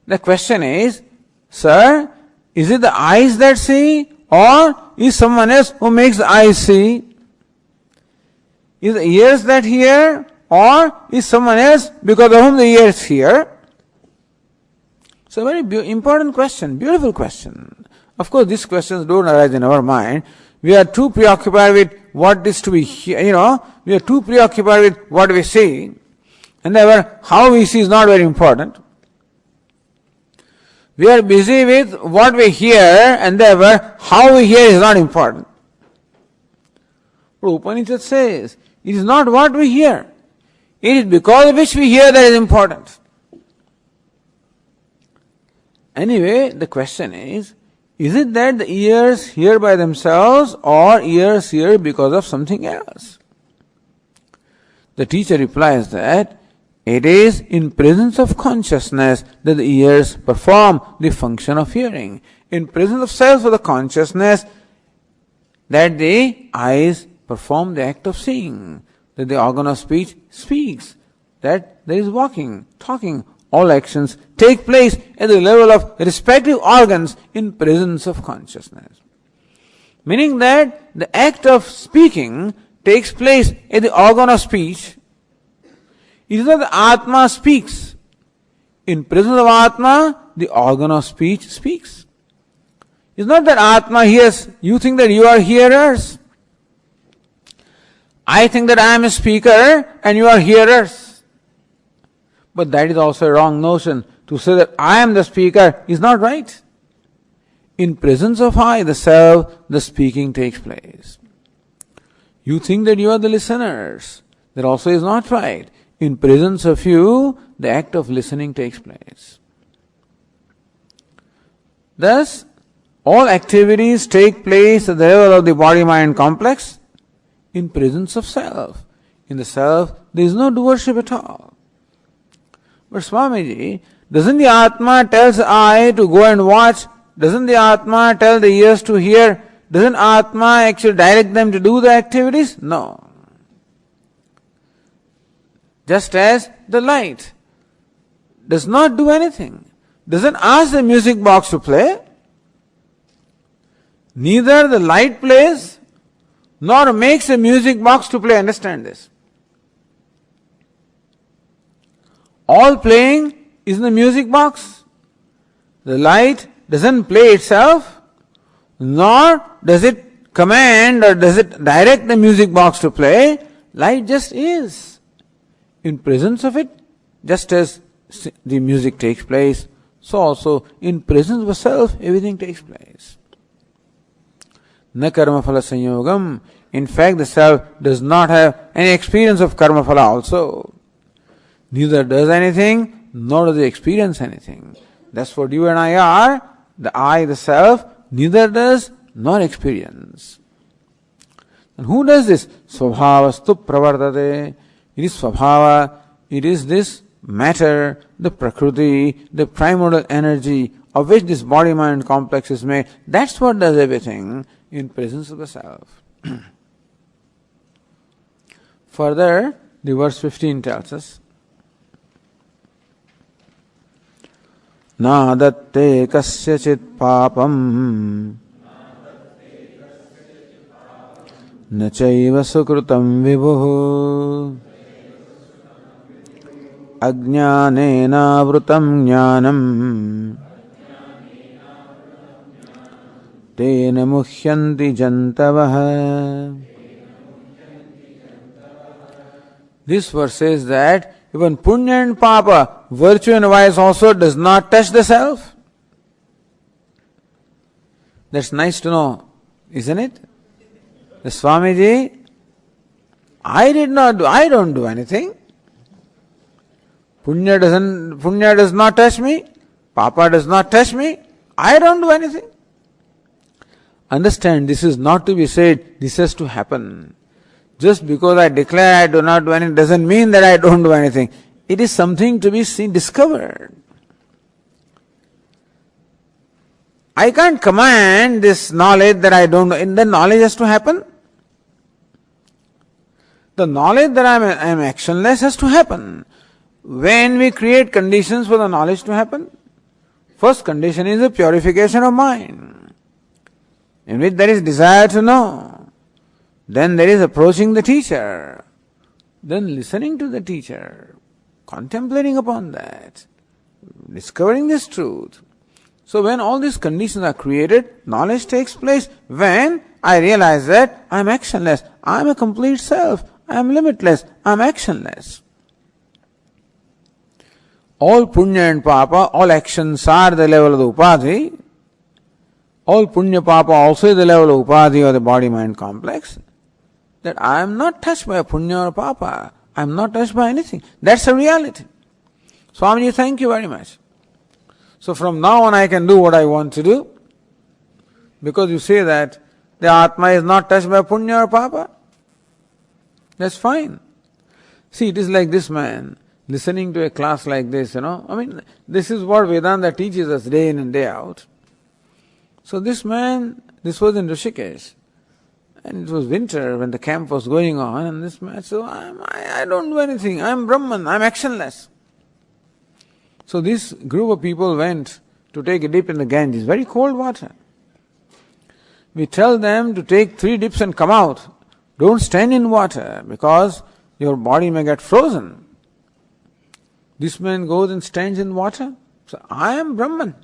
The question is, sir, is it the eyes that see or is someone else who makes the eyes see? Is the ears that hear or is someone else because of whom the ears hear? It's a very important question, beautiful question. Of course, these questions don't arise in our mind. We are too preoccupied with what is to be, we are too preoccupied with what we see. And therefore, how we see is not very important. We are busy with what we hear and therefore how we hear is not important. But Upanishad says, it is not what we hear. It is because of which we hear that is important. Anyway, the question is it that the ears hear by themselves or ears hear because of something else? The teacher replies that It is in presence of consciousness that the ears perform the function of hearing. In presence of self or the consciousness that the eyes perform the act of seeing, that the organ of speech speaks, that there is walking, talking, all actions take place at the level of respective organs in presence of consciousness. Meaning that the act of speaking takes place at the organ of speech. It is not the Atma speaks. In presence of Atma, the organ of speech speaks. It's not that Atma hears. You think that you are hearers. I think that I am a speaker and you are hearers. But that is also a wrong notion. To say that I am the speaker is not right. In presence of I, the self, the speaking takes place. You think that you are the listeners. That also is not right. In presence of you, the act of listening takes place. Thus, all activities take place at the level of the body-mind complex in presence of self. In the self, there is no doership at all. But Swamiji, doesn't the Atma tell the eye to go and watch? Doesn't the Atma tell the ears to hear? Doesn't Atma actually direct them to do the activities? No. Just as the light does not do anything, doesn't ask the music box to play, neither the light plays, nor makes a music box to play. Understand this. All playing is in the music box. The light doesn't play itself, nor does it command or does it direct the music box to play. Light just is. In presence of it, just as the music takes place, so also in presence of self, everything takes place. Na karma phala sanyogam. In fact, the self does not have any experience of karma phala also. Neither does anything, nor does it experience anything. That's what you and I are. The I, the self, neither does nor experience. And who does this? Svabhavastu pravardate. It is svabhava, it is this matter, the prakriti, the primordial energy of which this body-mind complex is made. That's what does everything in presence of the self. Further, the verse 15 tells us, Na datte kasyachit papam na chaiva sukrutam vibhuhu ajnanena vrutam jnanam tena muhyanti jantavah. This verse says that even punya and papa, virtue and vice also does not touch the self. That's nice to know, isn't it? The Swamiji, I don't do anything. Punya does not touch me. Papa does not touch me. I don't do anything. Understand, this is not to be said, this has to happen. Just because I declare I do not do anything doesn't mean that I don't do anything. It is something to be seen, discovered. I can't command this knowledge that I don't know. And the knowledge has to happen. The knowledge that I am actionless has to happen. When we create conditions for the knowledge to happen, first condition is the purification of mind, in which there is desire to know. Then there is approaching the teacher. Then listening to the teacher. Contemplating upon that. Discovering this truth. So when all these conditions are created, knowledge takes place. When I realize that I am actionless, I am a complete self, I am limitless, I am actionless. All punya and papa, all actions are the level of the upadhi. All punya papa also is the level of upadhi or the body-mind complex. That I am not touched by punya or papa. I am not touched by anything. That's a reality. Swamiji, thank you very much. So from now on I can do what I want to do. Because you say that the Atma is not touched by punya or papa. That's fine. See, it is like this man. listening to a class like this, this is what Vedanta teaches us day in and day out. So this man, this was in Rishikesh, and it was winter when the camp was going on, and this man said, I don't do anything, I'm Brahman, I'm actionless. So this group of people went to take a dip in the Ganges, very cold water. We tell them to take 3 dips and come out. Don't stand in water because your body may get frozen. This man goes and stands in water. So, I am Brahman.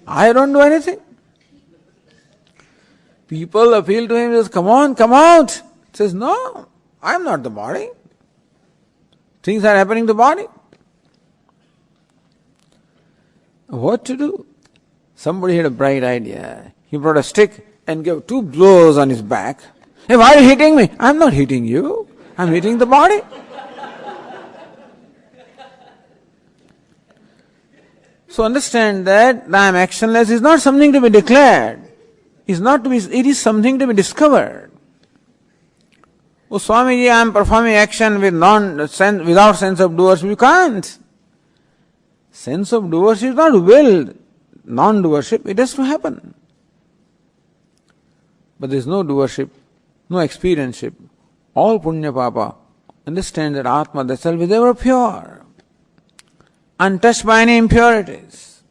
I don't do anything. People appeal to him, says, come on, come out. He says, no, I am not the body. Things are happening to the body. What to do? Somebody had a bright idea. He brought a stick and gave 2 blows on his back. Hey, why are you hitting me? I'm not hitting you. I'm hitting the body. So understand that I am actionless is not something to be declared. It is something to be discovered. Oh Swamiji, I am performing action without sense of doership. You can't. Sense of doership is not willed. Non-doership, it has to happen. But there is no doership, no experience-ship. All punya papa understand that Atma, the self, is ever pure, untouched by any impurities.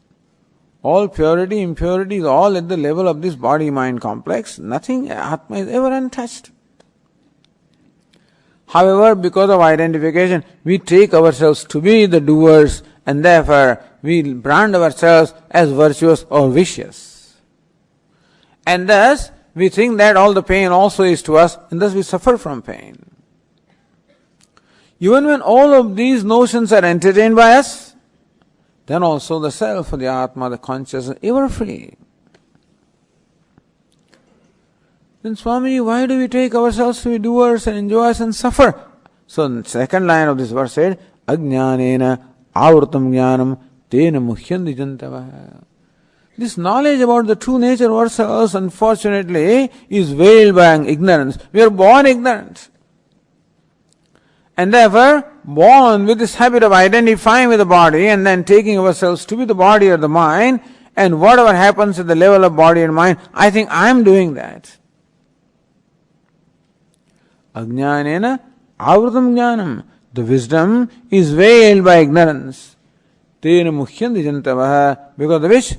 All purity, impurity is all at the level of this body-mind complex. Nothing, Atma is ever untouched. However, because of identification, we take ourselves to be the doers, and therefore we brand ourselves as virtuous or vicious. And thus, we think that all the pain also is to us, and thus we suffer from pain. Even when all of these notions are entertained by us, then also the self, the Atma, the consciousness, is ever free. Then Swami, why do we take ourselves to be doers and enjoyers and suffer? So the second line of this verse said, Ajnanena avrutam jnanam tena muhyandi jantavah. This knowledge about the true nature of ourselves, unfortunately, is veiled by ignorance. We are born ignorant. And therefore, born with this habit of identifying with the body and then taking ourselves to be the body or the mind, and whatever happens at the level of body and mind, I think I am doing that. Ajnanena avrutam jnanam. The wisdom is veiled by ignorance. Tena muhyandi jantavah. Because of which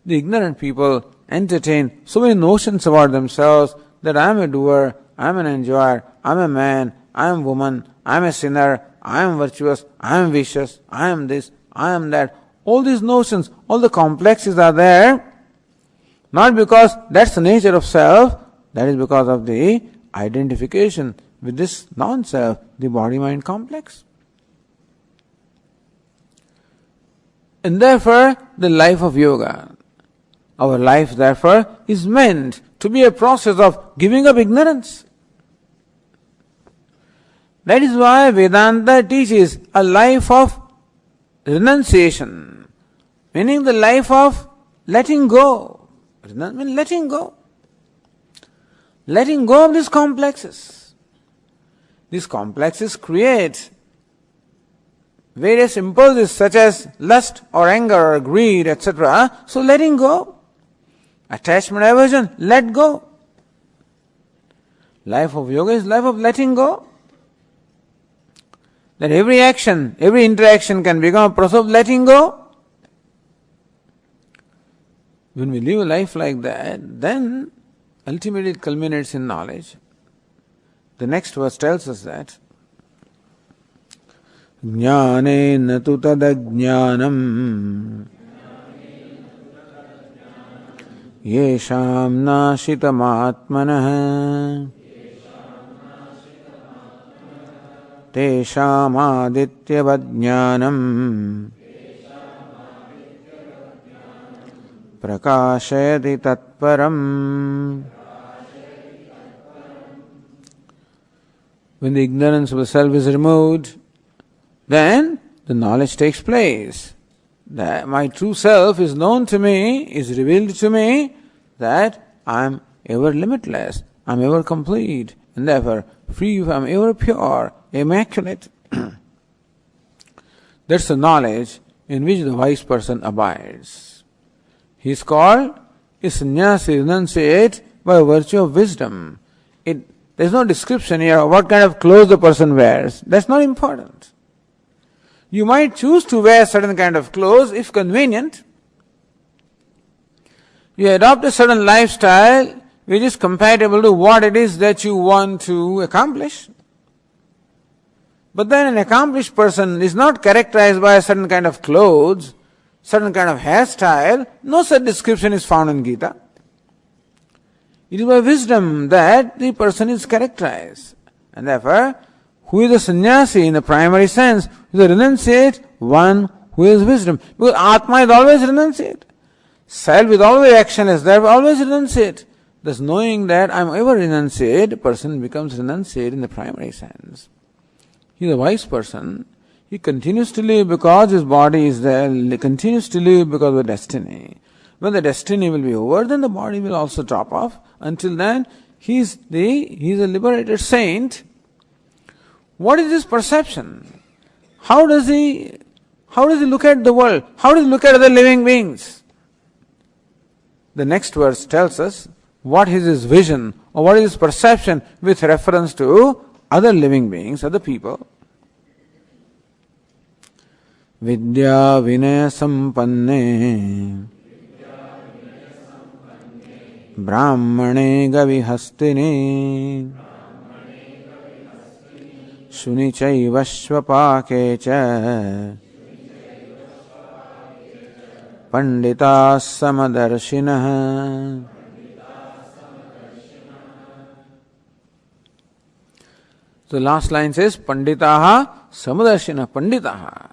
the ignorant people entertain so many notions about themselves that I am a doer, I am an enjoyer, I am a man, I am a woman, I am a sinner, I am virtuous, I am vicious, I am this, I am that. All these notions, all the complexes are there, not because that's the nature of self, that is because of the identification with this non-self, the body-mind complex. And therefore, the life of yoga, our life therefore is meant to be a process of giving up ignorance. That is why Vedanta teaches a life of renunciation, meaning the life of letting go. Renunciation means letting go. Letting go of these complexes. These complexes create various impulses such as lust or anger or greed, etc. So letting go. Attachment, aversion, let go. Life of yoga is life of letting go. That every action, every interaction can become a process of letting go. When we live a life like that, then ultimately it culminates in knowledge. The next verse tells us that Jnanena tu tadajnanam yesham nashitam atmanah tesham adityavajnanam prakashayati tatparam. When the ignorance of the self is removed, then the knowledge takes place. That my true self is known to me, is revealed to me, that I am ever limitless, I am ever complete, and therefore free, I am ever pure, immaculate. That's the knowledge in which the wise person abides. He is called a sannyasi, renunciate by virtue of wisdom. There's no description here of what kind of clothes the person wears. That's not important. You might choose to wear certain kind of clothes if convenient. You adopt a certain lifestyle which is compatible to what it is that you want to accomplish. But then an accomplished person is not characterized by a certain kind of clothes, certain kind of hairstyle. No such description is found in Gītā. It is by wisdom that the person is characterized. And therefore, who is a sannyasi in the primary sense? Is a renunciate, one who is wisdom. Because Atma is always renunciate. Self is always actionless, therefore always renunciate. Thus knowing that I am ever renunciate, a person becomes renunciate in the primary sense. He is a wise person. He continues to live because his body is there, he continues to live because of destiny. When the destiny will be over, then the body will also drop off. Until then, he is a liberated saint. What is his perception? How does he look at the world? How does he look at other living beings? The next verse tells us what is his vision or what is his perception with reference to other living beings, other people. Vidya vinaya sampanne Brahmane gavihastine Shunichaiva svapake Pandita samadarshinaha. So the last line says Panditaha samadarshinaha. Panditaha.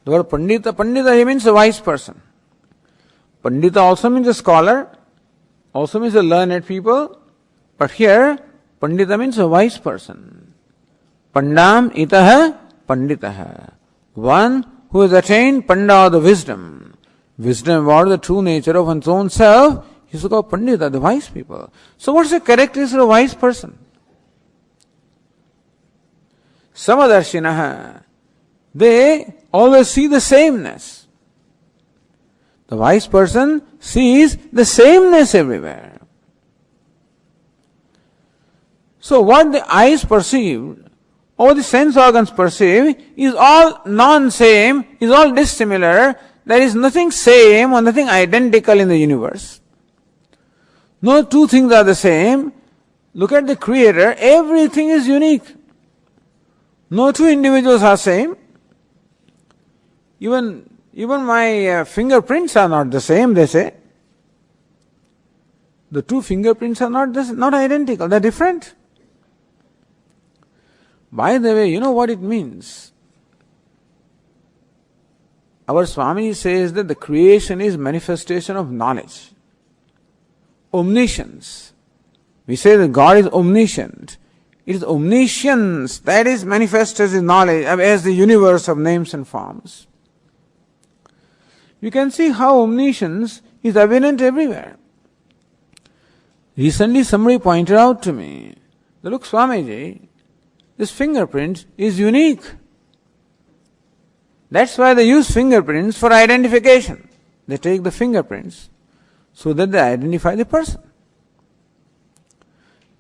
The word Pandita he means a wise person. Pandita also means a scholar, also means a learned people, but here Pandita means a wise person. Pandam itaha panditaha. One who has attained Panda, the wisdom. Wisdom about the true nature of one's own self is called Pandita, the wise people. So what's the characteristic of a wise person? Samadarshinaha. They always see the sameness. The wise person sees the sameness everywhere. So what the eyes perceive or the sense organs perceive is all non-same, is all dissimilar. There is nothing same or nothing identical in the universe. No two things are the same. Look at the Creator, everything is unique. No two individuals are same. Even my fingerprints are not the same, they say. The two fingerprints are not identical, they're different. By the way, you know what it means? Our Swami says that the creation is manifestation of knowledge. Omniscience. We say that God is omniscient. It is omniscience that is manifest as His knowledge, as the universe of names and forms. You can see how omniscience is evident everywhere. Recently somebody pointed out to me that look, Swamiji, this fingerprint is unique. That's why they use fingerprints for identification. They take the fingerprints so that they identify the person.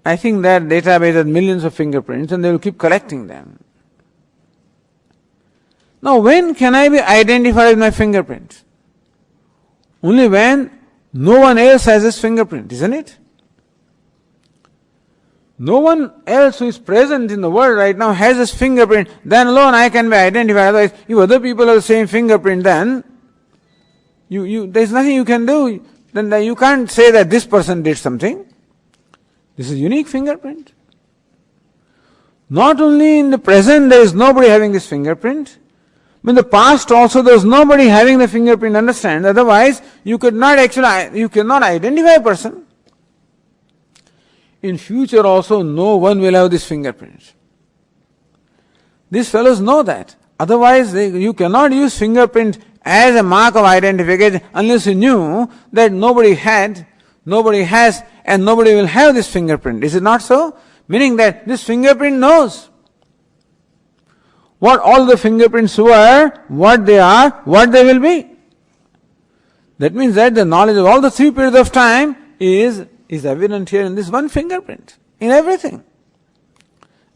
I think that database has millions of fingerprints and they will keep collecting them. Now when can I be identified with my fingerprint? Only when no one else has this fingerprint, isn't it? No one else who is present in the world right now has this fingerprint, then alone I can be identified. Otherwise, if other people have the same fingerprint, then there's nothing you can do. Then you can't say that this person did something. This is a unique fingerprint. Not only in the present there is nobody having this fingerprint, but in the past also there was nobody having the fingerprint, understand? Otherwise, you cannot identify a person. In future also no one will have this fingerprint. These fellows know that. Otherwise you cannot use fingerprint as a mark of identification unless you knew that nobody has, and nobody will have this fingerprint. Is it not so? Meaning that this fingerprint knows. what all the fingerprints were, what they are, what they will be. That means that the knowledge of all the three periods of time is evident here in this one fingerprint, in everything.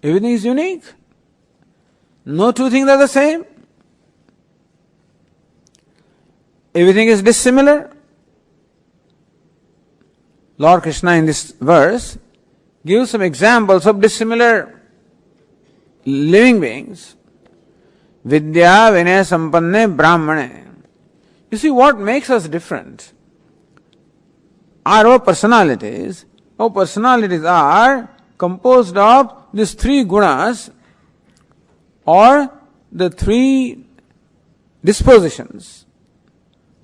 Everything is unique. No two things are the same. Everything is dissimilar. Lord Krishna in this verse gives some examples of dissimilar living beings. Vidya Vinaya Sampanne Brahmane. You see, what makes us different are our personalities. Our personalities are composed of these three gunas, or the three dispositions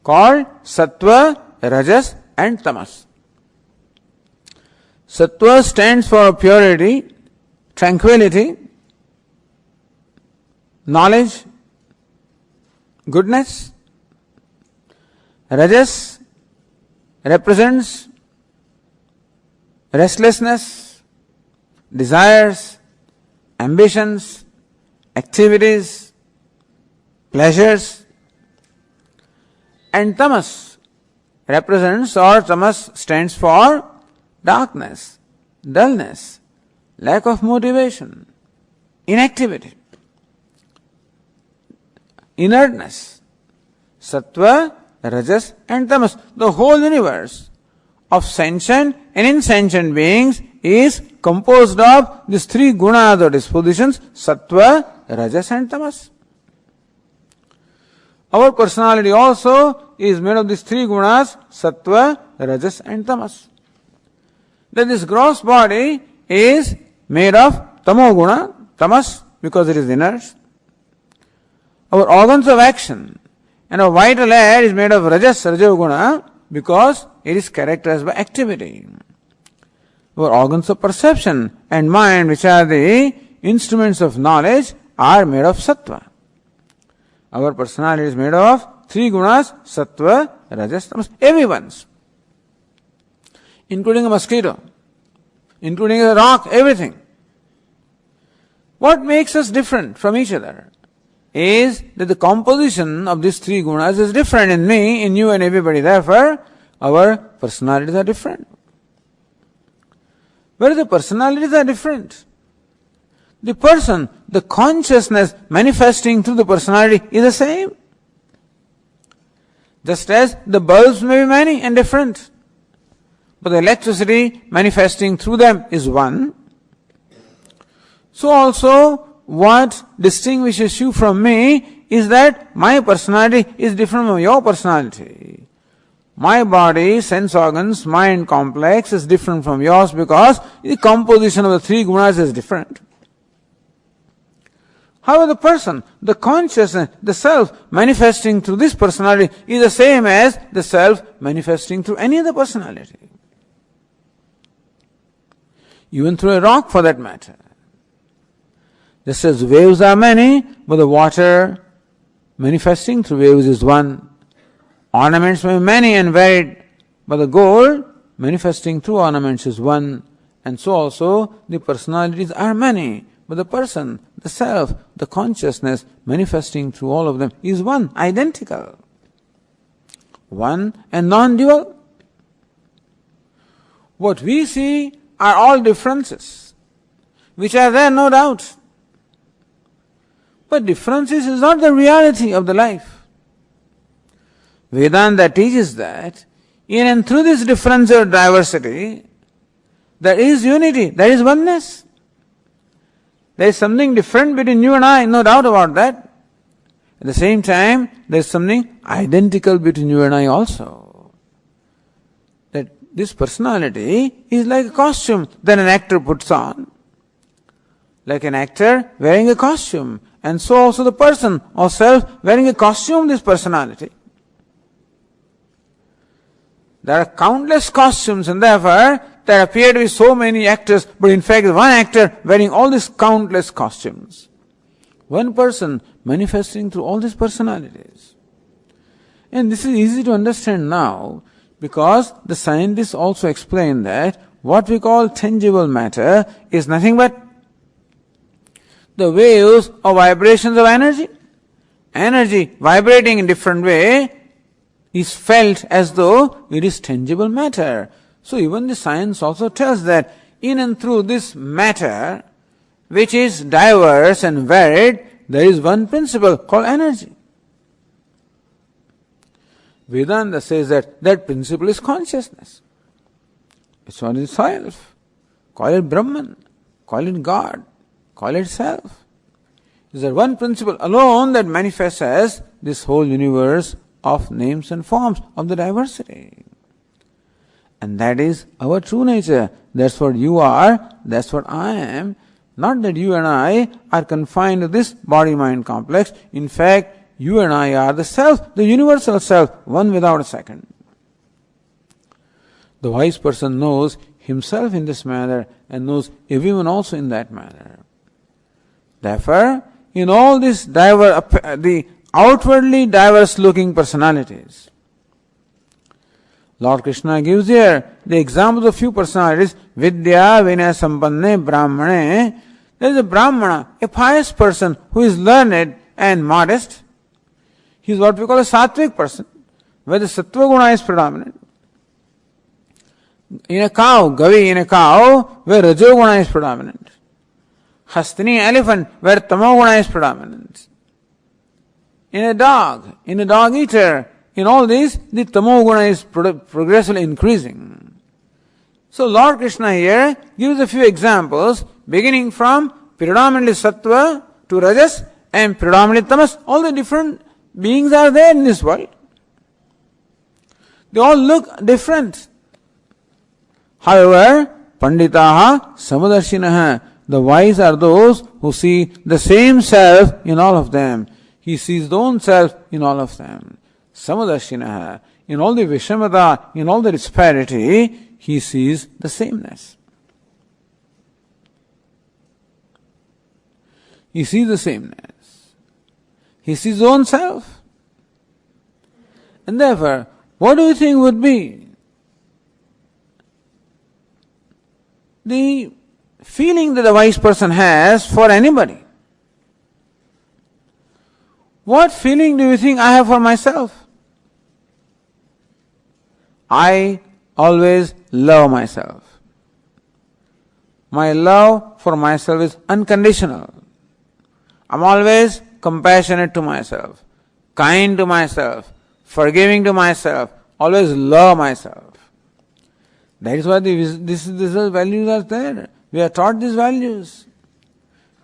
called Sattva, Rajas and Tamas. Sattva stands for purity, tranquility, knowledge, goodness. Rajas represents restlessness, desires, ambitions, activities, pleasures. And Tamas represents, or Tamas stands for darkness, dullness, lack of motivation, inactivity, inertness. Sattva, Rajas and Tamas. The whole universe of sentient and insentient beings is composed of these three gunas or dispositions, Sattva, Rajas and Tamas. Our personality also is made of these three gunas, Sattva, Rajas and Tamas. That this gross body is made of Tamoguna, Tamas, because it is inert. Our organs of action and our vital air is made of Rajas, Rajoguna, because it is characterized by activity. Our organs of perception and mind, which are the instruments of knowledge, are made of Sattva. Our personality is made of three gunas, Sattva, Rajas, Tamas, everyone's, including a mosquito, including a rock, everything. What makes us different from each other is that the composition of these three gunas is different in me, in you and everybody. Therefore, our personalities are different. Where the personalities are different, the person, the consciousness manifesting through the personality is the same. Just as the bulbs may be many and different, but the electricity manifesting through them is one. So also, what distinguishes you from me is that my personality is different from your personality. My body, sense organs, mind complex is different from yours because the composition of the three gunas is different. However, the person, the consciousness, the self manifesting through this personality is the same as the self manifesting through any other personality. Even through a rock for that matter. Just as waves are many, but the water manifesting through waves is one. Ornaments may be many and varied, but the gold manifesting through ornaments is one. And so also the personalities are many, but the person, the self, the consciousness manifesting through all of them is one, identical. One and non-dual. What we see are all differences, which are there, no doubt. But differences is not the reality of the life. Vedanta teaches that in and through this difference or diversity, there is unity, there is oneness. There is something different between you and I, no doubt about that. At the same time, there is something identical between you and I also. That this personality is like a costume that an actor puts on. Like an actor wearing a costume. And so also the person or self wearing a costume, this personality. There are countless costumes and therefore there appear to be so many actors, but in fact one actor wearing all these countless costumes. One person manifesting through all these personalities. And this is easy to understand now because the scientists also explain that what we call tangible matter is nothing but the waves or vibrations of energy. Energy vibrating in different way is felt as though it is tangible matter. So even the science also tells that in and through this matter, which is diverse and varied, there is one principle called energy. Vedanta says that that principle is consciousness. It's not itself. Call it Brahman, call it God, call it self. Is there one principle alone that manifests as this whole universe of names and forms of the diversity. And that is our true nature. That's what you are, that's what I am. Not that you and I are confined to this body-mind complex. In fact, you and I are the self, the universal self, one without a second. The wise person knows himself in this manner and knows everyone also in that manner. Therefore, in all these the outwardly diverse looking personalities, Lord Krishna gives here the examples of few personalities. Vidya Vinaya Sampanne Brahmane. There is a Brahmana, a pious person who is learned and modest. He is what we call a sattvic person, where the sattva guna is predominant. In a cow, Gavi, in a cow, where Rajoguna is predominant. Hastini, elephant, where Tamoguna is predominant. In a dog eater, in all these, the Tamoguna is progressively increasing. So Lord Krishna here gives a few examples, beginning from predominantly Sattva to Rajas and predominantly Tamas. All the different beings are there in this world. They all look different. However, Panditaha Samadarshinaha, the wise are those who see the same self in all of them. He sees the own self in all of them. Samadarshinaha, in all the Vishamata, in all the disparity, he sees the sameness. He sees the sameness. He sees his own self. And therefore, what do you think would be the feeling that the wise person has for anybody? What feeling do you think I have for myself? I always love myself. My love for myself is unconditional. I'm always compassionate to myself, kind to myself, forgiving to myself, always love myself. That is why these values are there. We are taught these values.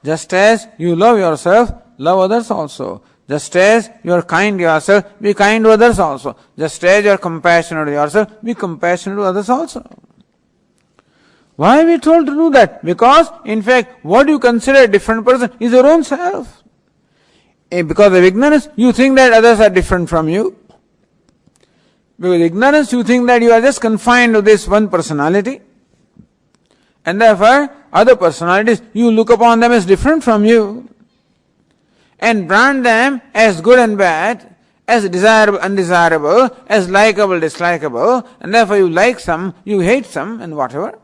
Just as you love yourself, love others also. Just as you are kind to yourself, be kind to others also. Just as you are compassionate to yourself, be compassionate to others also. Why are we told to do that? Because, in fact, what you consider a different person is your own self. Because of ignorance, you think that others are different from you. Because of ignorance, you think that you are just confined to this one personality. And therefore, other personalities, you look upon them as different from you. And brand them as good and bad, as desirable, undesirable, as likable, dislikable, and therefore you like some, you hate some, and whatever.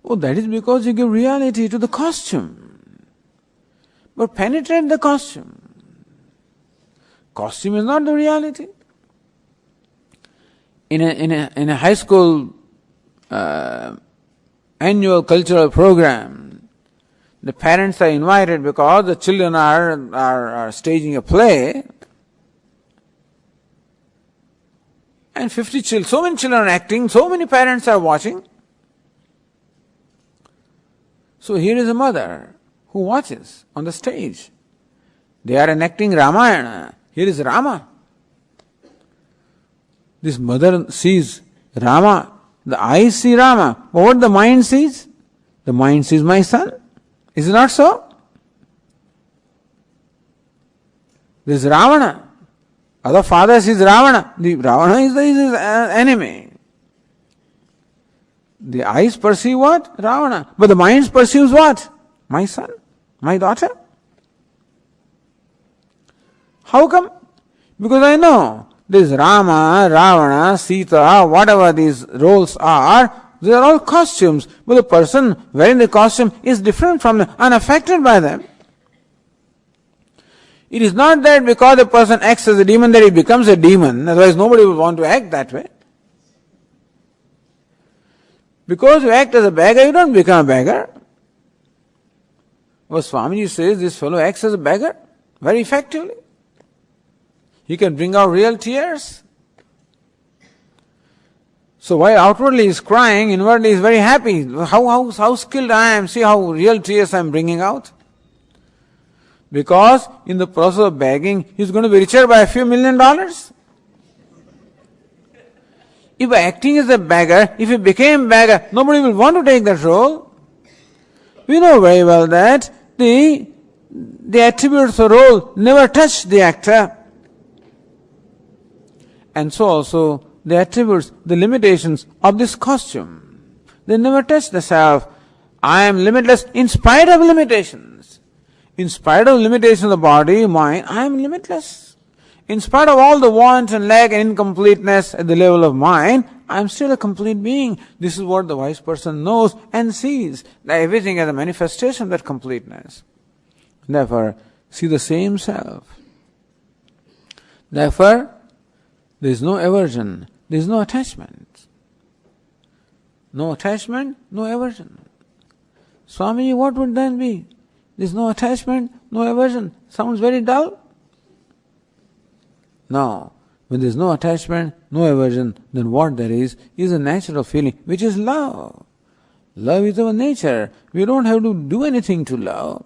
Oh, that is because you give reality to the costume. But penetrate the costume. Costume is not the reality. In a high school annual cultural program, the parents are invited because the children are staging a play, and 50 children, so many children are acting, so many parents are watching. So here is a mother who watches on the stage. They are enacting Ramayana. Here is Rama. This mother sees Rama. The eyes see Rama. But what the mind sees? The mind sees my son. Is it not so? This is Ravana. Other father sees Ravana. The Ravana is his enemy. The eyes perceive what? Ravana. But the mind perceives what? My son, my daughter. How come? Because I know this Rama, Ravana, Sita, whatever these roles are, They are all costumes, but the person wearing the costume is different from them, unaffected by them. It is not that because the person acts as a demon that he becomes a demon, otherwise nobody will want to act that way. Because you act as a beggar, you don't become a beggar. Well, Swamiji says this fellow acts as a beggar very effectively. He can bring out real tears. So while outwardly he is crying, inwardly he is very happy. How skilled I am, see how real tears I am bringing out. Because in the process of begging, he is going to be richer by a few $1 million. If acting as a beggar, if he became beggar, nobody will want to take that role. We know very well that the attributes of the role never touch the actor. And so also the attributes, the limitations of this costume, they never touch the self. I am limitless in spite of limitations. In spite of limitations of the body, mind, I am limitless. In spite of all the want and lack and incompleteness at the level of mind, I am still a complete being. This is what the wise person knows and sees, that everything as a manifestation of that completeness. Therefore, see the same self. Therefore, there is no aversion, there is no attachment. No attachment, no aversion. Swamiji, what would then be? There is no attachment, no aversion. Sounds very dull. No. When there is no attachment, no aversion, then what there is a natural feeling, which is love. Love is our nature. We don't have to do anything to love.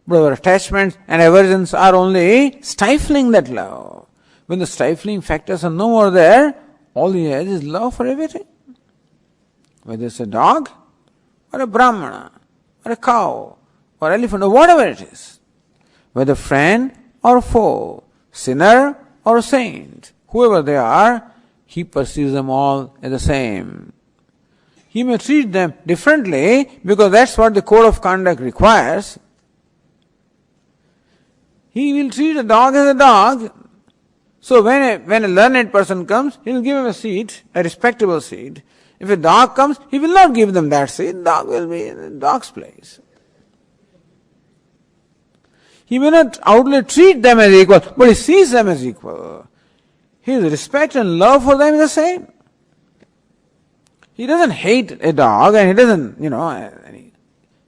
But our attachments and aversions are only stifling that love. When the stifling factors are no more there, all he has is love for everything. Whether it's a dog, or a brahmana, or a cow, or elephant, or whatever it is. Whether friend or foe, sinner or saint, whoever they are, he perceives them all as the same. He may treat them differently because that's what the code of conduct requires. He will treat a dog as a dog. So when a learned person comes, he will give him a seat, a respectable seat. If a dog comes, he will not give them that seat. The dog will be in the dog's place. He may not outwardly treat them as equal, but he sees them as equal. His respect and love for them is the same. He doesn't hate a dog and he doesn't,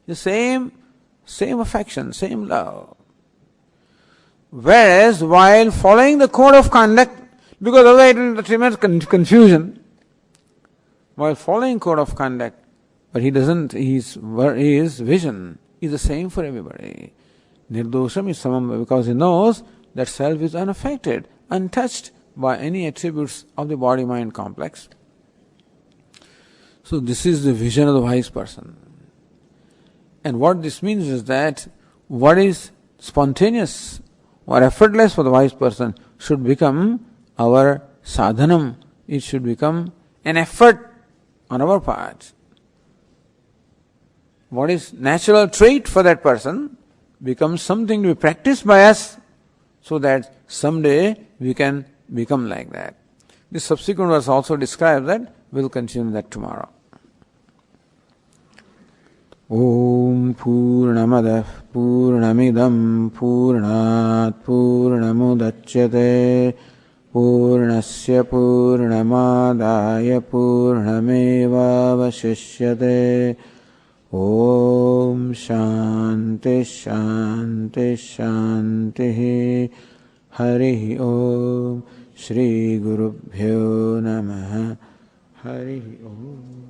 the same affection, same love. Whereas while following the code of conduct, because otherwise it will tremendous confusion, while following code of conduct, but he doesn't, his vision is the same for everybody. Nirdosham is samam, because he knows that self is unaffected, untouched by any attributes of the body-mind complex. So this is the vision of the wise person. And what this means is that what is spontaneous or effortless for the wise person should become our sadhanam. It should become an effort on our part. What is natural trait for that person becomes something to be practiced by us so that someday we can become like that. The subsequent verse also describes that. We'll continue that tomorrow. Om Purnamadah Purnamidam Purnat Purnamudachyate Purnasya Purnamadaya Purnameva Vashishyate. Om Shanti Shanti Shanti Hari Om Shri Gurubhyo Namaha Hari Om.